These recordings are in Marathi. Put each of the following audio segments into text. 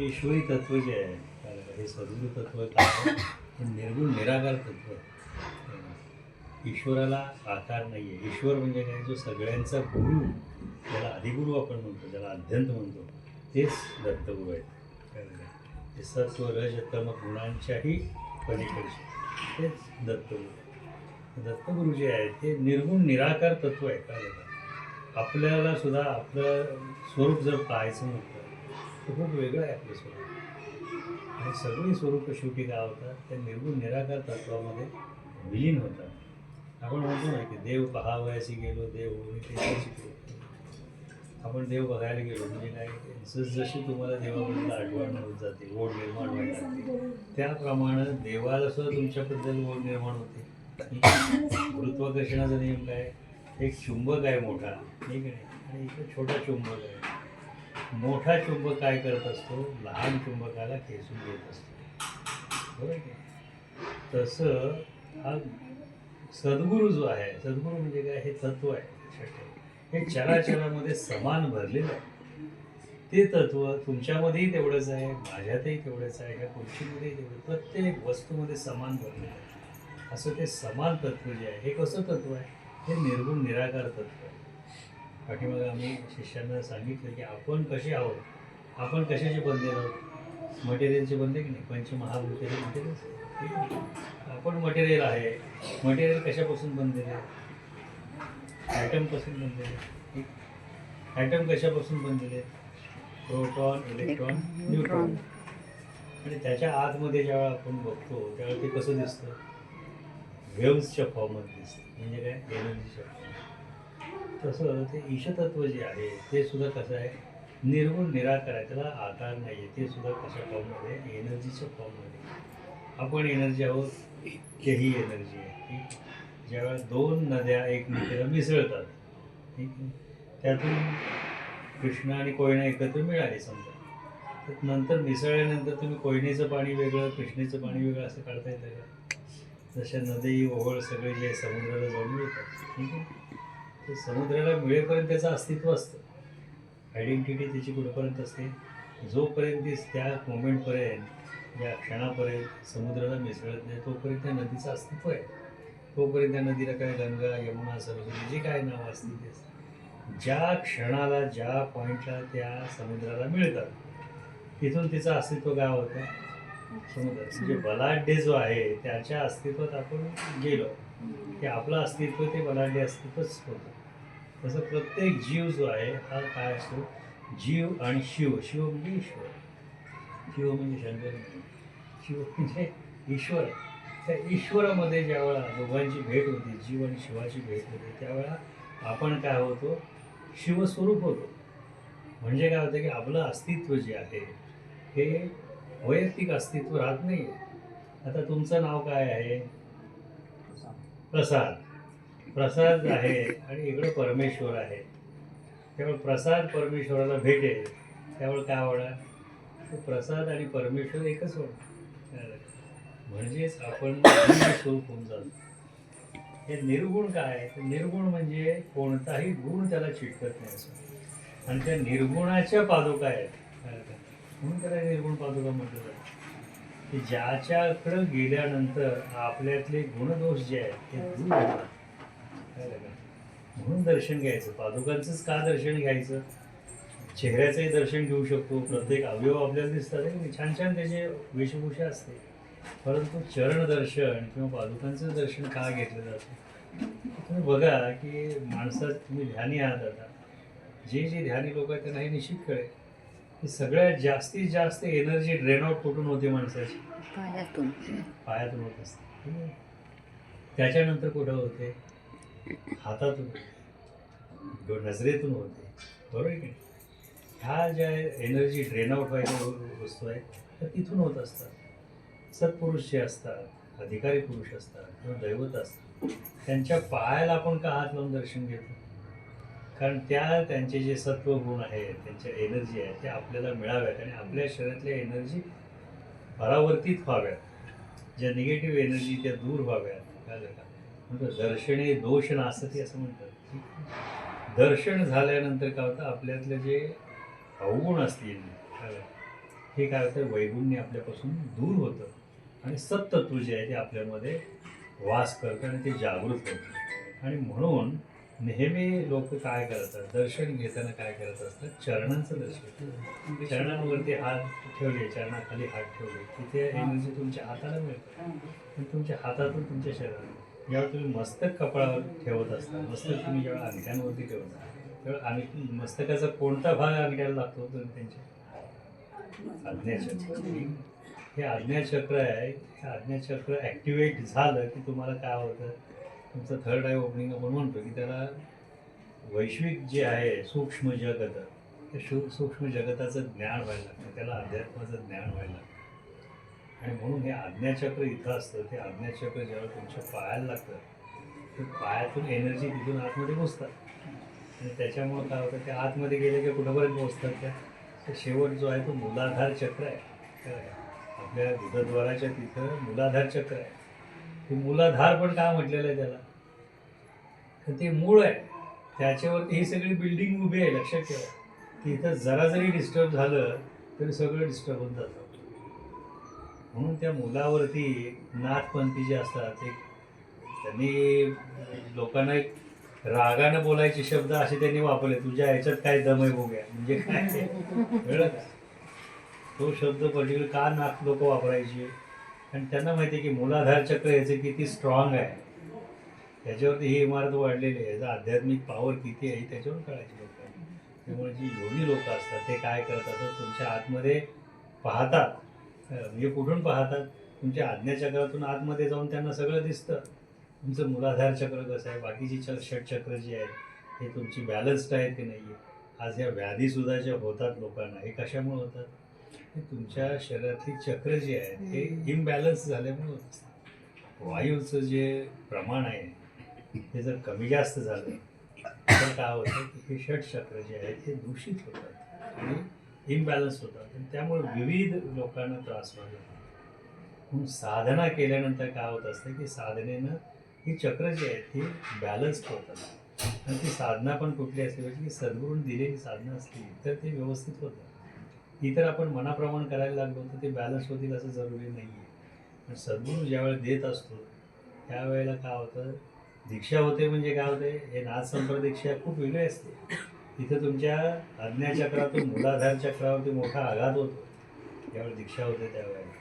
ईश्वरी तत्व जे आहे हे सद्गुरु तत्व काय आहे? हे निर्गुण निराकार तत्व आहे. ईश्वराला आकार नाही आहे. ईश्वर म्हणजे काय, जो सगळ्यांचा गुरु, ज्याला आदिगुरु आपण म्हणतो, ज्याला अध्यंत म्हणतो, तेच दत्तगुरू आहेत. कळलं का? हे सत्व रज तम गुणांच्याही पलीकडचे तेच दत्तगुरू. दत्तगुरू जे आहेत ते निर्गुण निराकार तत्व आहे. कळलं का? आपल्याला सुद्धा आपलं स्वरूप जर पाहायचं म्हटलं तर खूप वेगळं आहे आपलं स्वरूप. आणि सगळी स्वरूप शेवटी काय होतात, त्या निर्गुण निराकार तत्वामध्ये विलीन होतात. आपण म्हणतो ना की देव पहावयासी गेलो, देव होई ते शिकलो. आपण देव बघायला गेलो म्हणजे काय, जशी तुम्हाला देवाबद्दल आठवण होत जाते, ओढ निर्माण व्हायला लागते, त्याप्रमाणे देवाला सुद्धा तुमच्याबद्दल ओढ निर्माण होते. गुरुत्वाकर्षणाचा नियम काय, एक चुंबक आहे मोठा, ठीक आहे, आणि इकडे छोटा चुंबक आहे. मोठा चुंबक काय करत असतो, लहान चुंबकाला खेचून घेत असतो, बरोबर की? तसं हा सद्गुरू जो आहे, सद्गुरू म्हणजे काय, हे तत्व आहे. हे चराचरामध्ये समान भरलेलं आहे. ते तत्व तुमच्यामध्येही तेवढंच आहे, माझ्यातही तेवढंच आहे, ह्या खुर्चीमध्येही तेवढं, प्रत्येक वस्तूमध्ये समान भरलेलं आहे. असं ते समान तत्व जे आहे, हे कसं तत्व आहे, हे निर्गुण निराकार तत्व आहे. पाठीमागे आम्ही शिष्यांना सांगितलं की आपण कसे आहोत, आपण कशाचे बनलेलो आहोत, मटेरियलचे बनले की नाही, पंचमहाभूत मटेरियल. आपण मटेरियल आहे. मटेरियल कशापासून बनलेलं आहे, ॲटमपासून बनलेले. ॲटम कशापासून बनलेले, प्रोटॉन, इलेक्ट्रॉन, न्यूट्रॉन. आणि त्याच्या आतमध्ये जेव्हा आपण बघतो त्यावेळेला ते कसं दिसतं, वेव्हजच्या फॉर्ममध्ये दिसतं, म्हणजे काय, एनर्जीच्या फॉर्म. तसं ते ईशतत्व जे आहे ते सुद्धा कसं आहे, निर्गुण निराकार आहे, त्याला आकार नाही आहे. ते सुद्धा कशा फॉर्ममध्ये, एनर्जीच्या फॉर्ममध्ये. आपण एनर्जी आहोत, तेही एनर्जी आहे. ठीक, ज्यावेळेला दोन नद्या एकमेकाला मिसळतात, ठीक आहे, त्यातून कृष्णा आणि कोयना एकत्र मिळाले समजा, तर नंतर मिसळल्यानंतर तुम्ही कोयनेचं पाणी वेगळं, कृष्णेचं पाणी वेगळं असं काढता येतं का? जशा नदी ओहळ सगळे जे समुद्राला जाऊन मिळतात, ठीक आहे, तर समुद्राला मिळेपर्यंत त्याचं अस्तित्व असतं. आयडेंटिटी त्याची कुठंपर्यंत असते, जोपर्यंत ती त्या मोमेंटपर्यंत, या क्षणापर्यंत समुद्राला मिसळत नाही तोपर्यंत त्या नदीचं अस्तित्व आहे. तोपर्यंत त्या नदीला काय गंगा, यमुना, सरस्वती जे काय नाव असतील ते असतं. ज्या क्षणाला, ज्या पॉईंटला त्या समुद्राला मिळतात, तिथून तिचं अस्तित्व काय होतं, समुद्र म्हणजे बलाढ्य जो आहे त्याच्या अस्तित्वात आपण गेलो की आपलं अस्तित्व ते बलाढ्य अस्तित्वच होतं. तसं प्रत्येक जीव जो आहे हा काय असतो, जीव आणि शिव. शिव म्हणजे ईश्वर, शिव म्हणजे शंकर, शिव म्हणजे ईश्वर. त्या ईश्वरामध्ये ज्यावेळा दोघांची भेट होती, जीव आणि शिवाची भेट होते, त्यावेळा आपण काय होतो, शिवस्वरूप होतो. म्हणजे काय होतं की आपलं अस्तित्व जे आहे हे वैयक्तिक अस्तित्व राहत नाही आहे. आता तुमचं नाव काय आहे, प्रसाद. प्रसाद आहे आणि इकडं परमेश्वर आहे. त्यामुळे प्रसाद परमेश्वराला भेटेल, त्यामुळे काय होणार, प्रसाद आणि परमेश्वर एकच होणार. म्हणजेच आपण स्वरूप होऊन जातो. हे निर्गुण काय, निर्गुण म्हणजे कोणताही गुण त्याला चिटकत नाही असं, आणि त्या निर्गुणाच्या पादुका आहेत. म्हणून त्याला निर्गुण पादुका म्हटलं जातं, की ज्याच्याकडं गेल्यानंतर आपल्यातले गुणदोष जे आहेत ते दूर होतात. म्हणून दर्शन घ्यायचं, पादुकांचंच का दर्शन घ्यायचं, चेहऱ्याचंही दर्शन घेऊ शकतो, प्रत्येक अवयव आपल्याला दिसतात आहे, छान छान त्याचे वेशभूषा असते, परंतु चरण दर्शन किंवा पादुकांचं दर्शन का घेतलं जातं. तुम्ही बघा की माणसात, तुम्ही ध्यानी आहात, आता जे जे ध्यानी लोक आहेत त्यांना हे निश्चित कळेल की सगळ्यात जास्तीत जास्त एनर्जी ड्रेन आउट कुठून होते, माणसाची पायातून, पायातून होत असते. त्याच्यानंतर कुठं होते, हातातून होते, नजरेतून होते, बरोबर की नाही. ह्या ज्या एनर्जी ड्रेन आउट व्हायच्या वस्तू आहेत त्या तिथून होत असतात. सत्पुरुष जे असतात, अधिकारी पुरुष असतात किंवा दैवत असतात, त्यांच्या पायाला आपण का हात लावून दर्शन घेतो, कारण त्यांचे जे सत्वगुण आहेत, त्यांच्या एनर्जी आहेत, त्या आपल्याला मिळाव्यात आणि आपल्या शरीरातल्या एनर्जी परावर्तित व्हाव्यात, ज्या निगेटिव्ह एनर्जी त्या दूर व्हाव्यात. काय का म्हणतात, दर्शने दोष नासती असं म्हणतात. दर्शन झाल्यानंतर काय होतं, आपल्यातले जे अवगुण असतील, हे काय होतं, वैगुण्य आपल्यापासून दूर होतं आणि सत्तत्व जे आहे ते आपल्यामध्ये वास करतं आणि ते जागृत होतं. आणि म्हणून नेहमी लोक काय करतात, दर्शन घेताना काय करत असतात, चरणांचं दर्शन. चरणांवरती हात ठेवले, चरणाखाली हात ठेवले, तिथे एनर्जी तुमच्या हाताला मिळते आणि तुमच्या हातातून तुमच्या शरीराला. जेव्हा तुम्ही मस्तक कपाळावर ठेवत असता, मस्तक तुम्ही जेव्हा अंगठ्यांवरती ठेवता, तेव्हा मस्तकाचा कोणता भाग अंगठ्याला लागतो तर त्यांच्या आज्ञाचक्र. हे आज्ञाचक्र आहे. हे आज्ञाचक्र ॲक्टिवेट झालं की तुम्हाला काय होतं, तुमचं थर्ड आय ओपनिंग आपण म्हणतो की त्याला वैश्विक जे आहे सूक्ष्म जगत, त्या सूक्ष्म जगताचं ज्ञान व्हायला लागतं, त्याला अध्यात्माचं ज्ञान व्हायला लागतं. आणि म्हणून हे आज्ञाचक्र इथं असतं. ते आज्ञाचक्र जेव्हा तुमच्या पायाला लागतं, ते पायातून एनर्जी तिथून आतमध्ये पोचतात आणि त्याच्यामुळं काय होतं, ते आतमध्ये गेले की कुठंपर्यंत पोचतात त्या, शेवट जो आहे तो मूलाधार चक्र आहे. आपल्या बुधद्वाराच्या तिथं मूलाधार चक्र आहे. ते मूलाधार पण काय म्हटलेलं आहे त्याला, तर ते मूळ आहे. त्याच्यावरती ही सगळी बिल्डिंग उभी आहे. लक्षात ठेवा की इथं जरा जरी डिस्टर्ब झालं तरी सगळं डिस्टर्ब होऊन जातं. म्हणून त्या मुलावरती नाथपंथी जे असतात, एक त्यांनी लोकांना एक रागानं बोलायचे शब्द असे त्यांनी वापरले, तुझ्या ह्याच्यात काय दम आहे बघूया, म्हणजे काय कळलं का? तो शब्द पर्टिक्युलर का नाथ लोक वापरायचे, आणि त्यांना माहिती आहे की मूलाधार चक्र याचं किती स्ट्रॉंग आहे, त्याच्यावरती ही इमारत वाढलेली आहे, याचा आध्यात्मिक पॉवर किती आहे त्याच्यावर कळायचे लोकांना. त्यामुळे जी योगी लोक असतात ते काय करतात, तुमच्या आतमध्ये पाहतात. म्हणजे कुठून पाहतात, तुमच्या आज्ञाचक्रातून आतमध्ये जाऊन त्यांना सगळं दिसतं. तुमचं मूलाधार चक्र कसं आहे, बाकीची षटचक्र जी आहेत हे तुमची बॅलन्स्ड आहेत की नाही आहे. आज ह्या व्याधीसुद्धा ज्या होतात लोकांना, हे कशामुळे होतात, हे तुमच्या शरीरातली चक्र जे आहेत हे इम्बॅलन्स झाल्यामुळे होत असतात. वायूचं जे प्रमाण आहे ते जर कमी जास्त झालं तर काय होतं की हे षटचक्र जे आहेत ते दूषित होतात आणि इम्बॅलन्स होतात आणि त्यामुळे विविध लोकांना त्रास व्हायला. म्हणून साधना केल्यानंतर काय होत असतं की साधनेनं ही चक्र जी आहेत ती बॅलन्स होतात. आणि ती साधना पण कुठली असली पाहिजे की सद्गुरूंनी दिलेली साधना असली तर ते व्यवस्थित होतं. ही तर आपण मनाप्रमाणे करायला लागलो तर ते बॅलन्स होतील असं जरुरी नाही आहे. पण सद्गुरू ज्यावेळेला देत असतो त्यावेळेला काय होतं, दीक्षा होते म्हणजे काय होते, हे नाथ संप्रदाय दीक्षा खूप वेगळी असते. तिथं तुमच्या आज्ञाचक्रातून मूलाधार चक्रावरती मोठा आघात होतो ज्यावेळेला दीक्षा होते त्यावेळेला,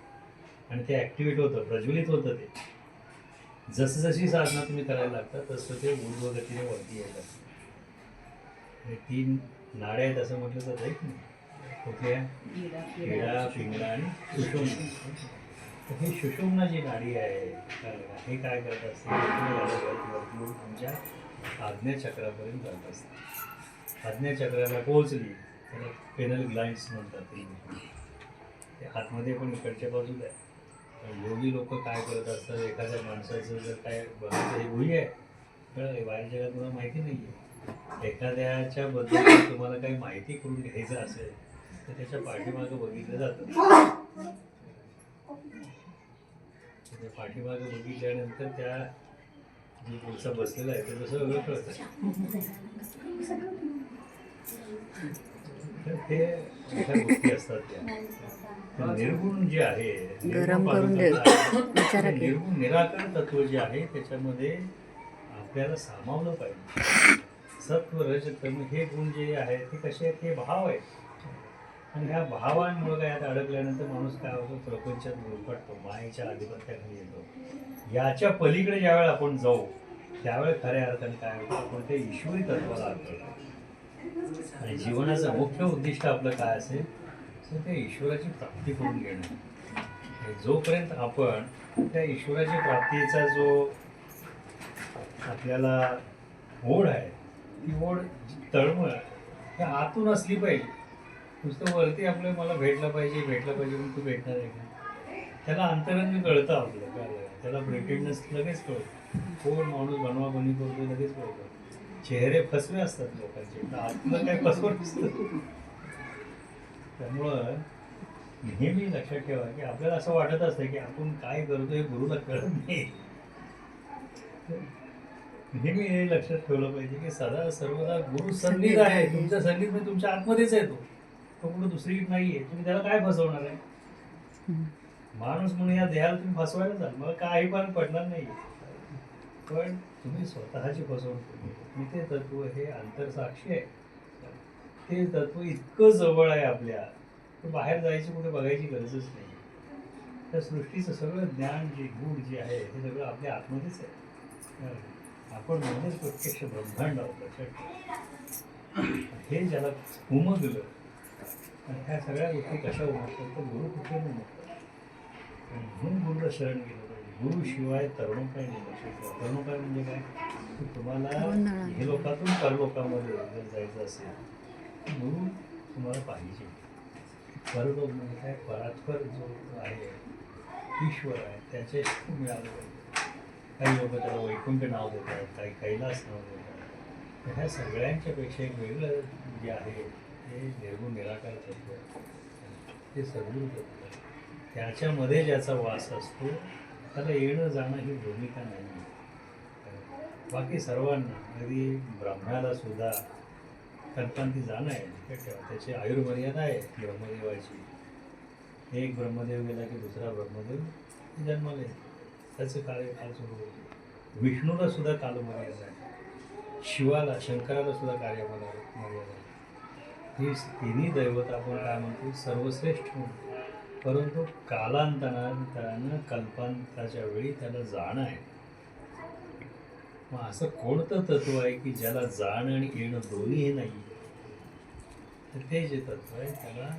आणि ते ॲक्टिवेट होतं, प्रज्वलित होतं. ते जसं जशी साधना तुम्ही करायला लागता तसं ते ऊर्ध्वगतीने वरती येतात. हे 3 नाड्या आहेत असं म्हटलं जातं आहे की नाही, कुठल्या, इडा, पिंगळा आणि सुषुम्ना. तर ही सुषुम्ना जी नाडी आहे हे काय करत असते, वरती तुमच्या आज्ञाचक्रापर्यंत जात असते. आज्ञाचक्राला पोहोचली त्याला पेनल ग्लाइंड्स म्हणतात. ते आतमध्ये पण इकडच्या बाजूला आहे. योगी लोक काय करत असतात, एखाद्या माणसाचं जर काय बघायचं, हे गुही आहे कळलं, बाहेर जगात तुम्हाला माहिती नाही आहे, एखाद्याच्या बद्दल तुम्हाला काही माहिती करून घ्यायचं असेल तर त्याच्या पाठीमागं बघितलं जातं. त्या पाठीमागं बघितल्यानंतर त्या जी पुढचा बसलेला आहे ते जसं वेगळं कळतं. तर ते मोठ्या गोष्टी असतात त्या. निर्गुण जे आहे, निर्गुण निराकार तत्व जे आहे त्याच्यामध्ये आपल्याला सामावलं पाहिजे. सत्व रज तम हे गुण जे आहेत ते कसे आहेत, हे भाव आहेत. आणि ह्या भावांमुळे काय आता अडकल्यानंतर माणूस काय होतो, प्रपंचात गुरफटतो, मायेच्या आधिपत्याखाली येतो. याच्या पलीकडे ज्यावेळेला आपण जाऊ त्यावेळेस खऱ्या अर्थाने काय होतं, आपण ते ईश्वरी तत्वाला आढळतो. आणि जीवनाचं मुख्य उद्दिष्ट आपलं काय असेल तर ते ईश्वराची प्राप्ती करून घेणं. जोपर्यंत आपण त्या ईश्वराच्या प्राप्तीचा जो आपल्याला ओढ आहे, ती ओढ तळमळ हे आतून असली पाहिजे. नुसतं वरती आपलं मला भेटलं पाहिजे म्हणून तू भेटणार आहे का, त्याला अंतरंग कळतं आपलं काय, त्याला प्रेटेंडन्स लगेच कळतं. कोण माणूस बनवाबनी करतो लगेच कळतं. चेहरे फसवे असतात लोकांचे, तर आतलं काय फसवं नसतं. त्यामुळं नेहमी लक्षात ठेवा की आपल्याला असं वाटत असतं की आपण काय करतो हे गुरुला कळत नाही. नेहमी हे लक्षात ठेवलं पाहिजे की सदा सर्वदा गुरु सन्निध आहे, तुमच्या सन्निध तुमच्या आतमध्येच आहे तो. तो कुठं दुसरी नाहीये, तुम्ही त्याला काय फसवणार आहे? माणूस म्हणून या देहाला तुम्ही फसवायला जाल, मला काही पण पडणार नाही. पण तुम्ही स्वतःची फसवणूक केली. मी ते तत्व हे अंतरसाक्षी आहे. ते तत्व इतकं जवळ आहे आपल्या, तर बाहेर जायची कुठे बघायची गरजच नाही. त्या सृष्टीचं सगळं ज्ञान जे गूढ जे आहे हे सगळं आपल्या आतमध्येच आहे. आपण म्हणूनच प्रत्यक्ष ब्रह्मांड आहोत, लक्षात ठेवा. हे ज्याला उमगलं, आणि ह्या सगळ्या गोष्टी कशा उमगतात तर गुरु कुठे उमगतात. म्हणून गुरुला शरण गेलं पाहिजे. गुरुशिवाय तरुणोपाय नाही. लक्षात ठेवा. तरुणोपाय म्हणजे काय, की तुम्हाला हे लोकातून परलोकामध्ये जर जायचं असेल, गुरु तुम्हाला पाहिजे. परलोक म्हणजे काय, परात्पर जो आहे ईश्वर आहे त्याच्याशी मिळालं पाहिजे. काही लोक त्याला वैकुंठ नाव देतात, काही कैलास नाव देतात. तर ह्या सगळ्यांच्या पेक्षा एक वेगळं जे आहे ते निर्गुण निराकार तत्व, ते सद्गुरू तत्व. त्याच्यामध्ये ज्याचा वास असतो त्याला येणं जाणं ही भूमिका नाही. बाकी सर्वांना, अगदी ब्रह्म्याला सुद्धा कल्पांती जाणं आहे. लक्षात ठेवा, त्याची आयुर्मर्यादा आहे ब्रह्मदेवाची. एक ब्रह्मदेव गेला की दुसरा ब्रह्मदेव जन्माला येतो, त्याचं कार्यकाल सुरू होतो. विष्णूला सुद्धा कालमर्यादा आहे, शिवाला शंकराला सुद्धा कार्यमर्यादा आहे. ही तिन्ही दैवत आपण काय म्हणतो सर्वश्रेष्ठ म्हणतो. परंतु कालांतरानं कल्पांताच्या वेळी त्याला जाणं आहे. मग असं कोणतं तत्व आहे की ज्याला जाणं आणि येणं दोन्ही हे नाही, तर ते जे तत्व आहे त्याला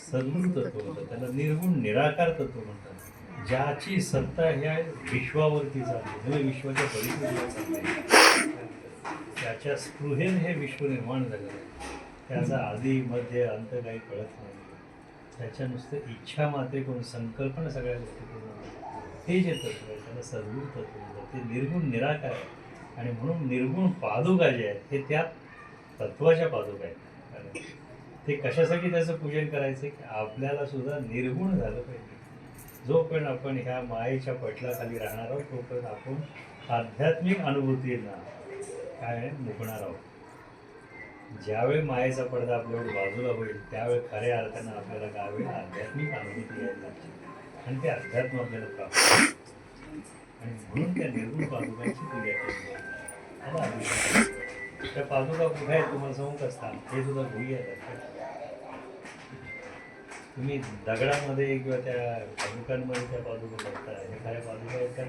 सद्गुण तत्व म्हणतात, त्याला निर्गुण निराकार तत्व म्हणतात. ज्याची सत्ता ह्या विश्वावरती चालते, म्हणजे विश्वाच्या परिपूर्ण चालते, त्याच्या स्पृहेन हे विश्व निर्माण झालेलं आहे. त्याचा आधी मध्य अंत काही कळत नाही. त्याच्या नुसतं इच्छा मात्रे करून संकल्पना सगळ्या गोष्टी करून ते जे तत्व आहे त्याला सद्गुण तत्व म्हणतात. ते निर्गुण निराकार आहे. आणि म्हणून निर्गुण पादुका जे आहेत हे त्या तत्वाच्या पादुका आहेत. ते कशासाठी त्याचं पूजन करायचं की आपल्याला सुद्धा निर्गुण झालं पाहिजे. जोपर्यंत आपण ह्या मायेच्या पटलाखाली राहणार आहोत तोपर्यंत आपण आध्यात्मिक अनुभूतींना काय मुकणार आहोत. ज्यावेळी मायेचा पडदा आपल्यावर बाजूला होईल त्यावेळी खऱ्या अर्थानं आपल्याला काय होईल, आध्यात्मिक अनुभूती यायला लागते आणि ते अध्यात्म आपल्याला प्राप्त होईल. आणि म्हणून त्या निर्गुण पादुकांची पूजा केली. त्या पादुका कुठे आहेत तुम्हाला सांगू असतात, हे सुद्धा गुह्य आहे. तुम्ही दगडामध्ये किंवा त्या पादुकांमध्ये त्या पादुका बघता, हे खऱ्या पादुका आहेत का?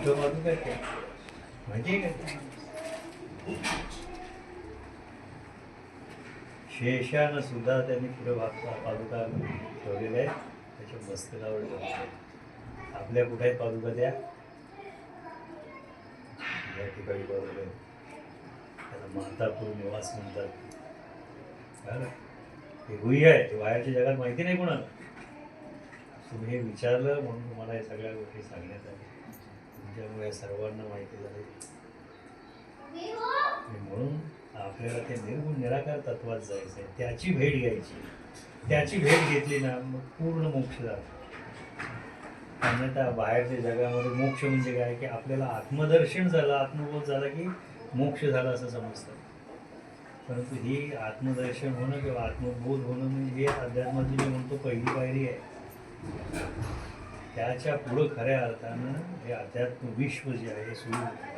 तो पादुका आहेत का माहिती आहे का? शेषानं सुद्धा त्यांनी पुढे पादुका ठेवलेल्या आहेत, त्याच्या मस्तकावर ठेवलेल्या. आपल्या कुठे आहेत पादुका त्या? या ठिकाणी पादुका आहेत, त्याला मातापूर निवास म्हणतात. हे गुह्य आहे, ते बाहेरच्या जगात माहिती नाही कोणाला. तुम्ही हे विचारलं म्हणून तुम्हाला या सगळ्या गोष्टी सांगण्यात आल्या. तुमच्यामुळे सर्वांना माहिती झाली. म्हणून आपल्याला ते निर्गुण निराकार तत्वात जायचं आहे, त्याची भेट घ्यायची. त्याची भेट घेतली ना मग पूर्ण मोक्ष जातो. अन्यथा बाहेरच्या जगामध्ये मोक्ष म्हणजे काय की आपल्याला आत्मदर्शन झालं, आत्मबोध झाला की मोक्ष झाला असं समजतं. परंतु ही आत्मदर्शन होणं किंवा आत्मबोध होणं म्हणजे हे अध्यात्माची मी म्हणतो पहिली पायरी आहे. त्याच्या पुढं खऱ्या अर्थानं हे अध्यात्म विश्व जे आहे हे सुरू होतं.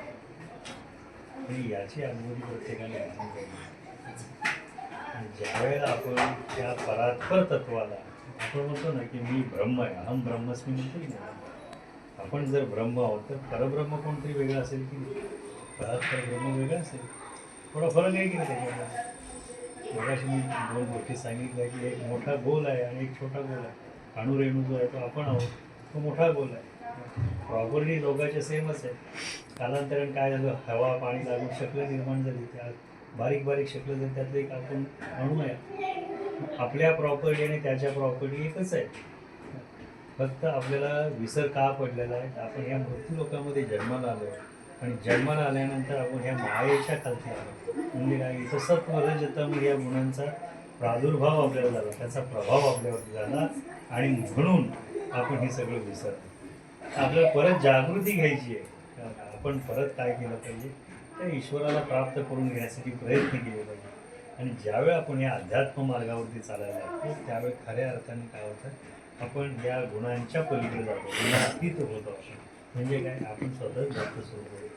आणि याची अनुभूती प्रत्येकाने घेतली पाहिजे. आणि ज्यावेळेला आपण त्या परात्पर तत्वाला आपण म्हणतो ना की मी ब्रह्म आहे, अहम ब्रह्मस्मी म्हणतो की नाही. आपण जर ब्रह्म आहोत तर परब्रह्म कोणतरी वेगळं असेल की परात्पर ब्रह्म वेगळं असेल. थोडा फरक आहे की नाही त्याच्यामध्ये. मगाशी मी दोन गोष्टी सांगितल्या की एक मोठा गोल आहे आणि एक छोटा गोल आहे. अणुरेणू जो आहे तो आपण आहोत, तो मोठा गोल आहे. प्रॉपर्टी दोघांच्या सेमच आहे. कालांतरण काय झालं, हवा पाणी लागून शकलं निर्माण झाली, त्या बारीक बारीक शकलं जर त्यातलं एक आपण अणू आहे. आपल्या प्रॉपर्टी आणि त्याच्या प्रॉपर्टी एकच आहे. फक्त आपल्याला विसर का पडलेला आहे, आपण या मृत्यू लोकांमध्ये जन्माला आलो आणि जन्माला आल्यानंतर आपण ह्या मायेच्या खालती आलो. म्हणजे काय, इथं सत्व रजतम या गुणांचा प्रादुर्भाव आपल्याला झाला, त्याचा प्रभाव आपल्यावरती झाला आणि म्हणून आपण हे सगळं विसरतो. आपल्याला परत जागृती घ्यायची आहे. आपण परत काय केलं पाहिजे, त्या ईश्वराला प्राप्त करून घेण्यासाठी प्रयत्न केले पाहिजे. आणि ज्यावेळी आपण या अध्यात्म मार्गावरती चालायला लागतो त्यावेळी खऱ्या अर्थाने काय होतं, आपण या गुणांच्या पलीकडे जातो, गुणातीत होतो. म्हणजे काय, आपण स्वतःच भक्त स्वरूप होतो.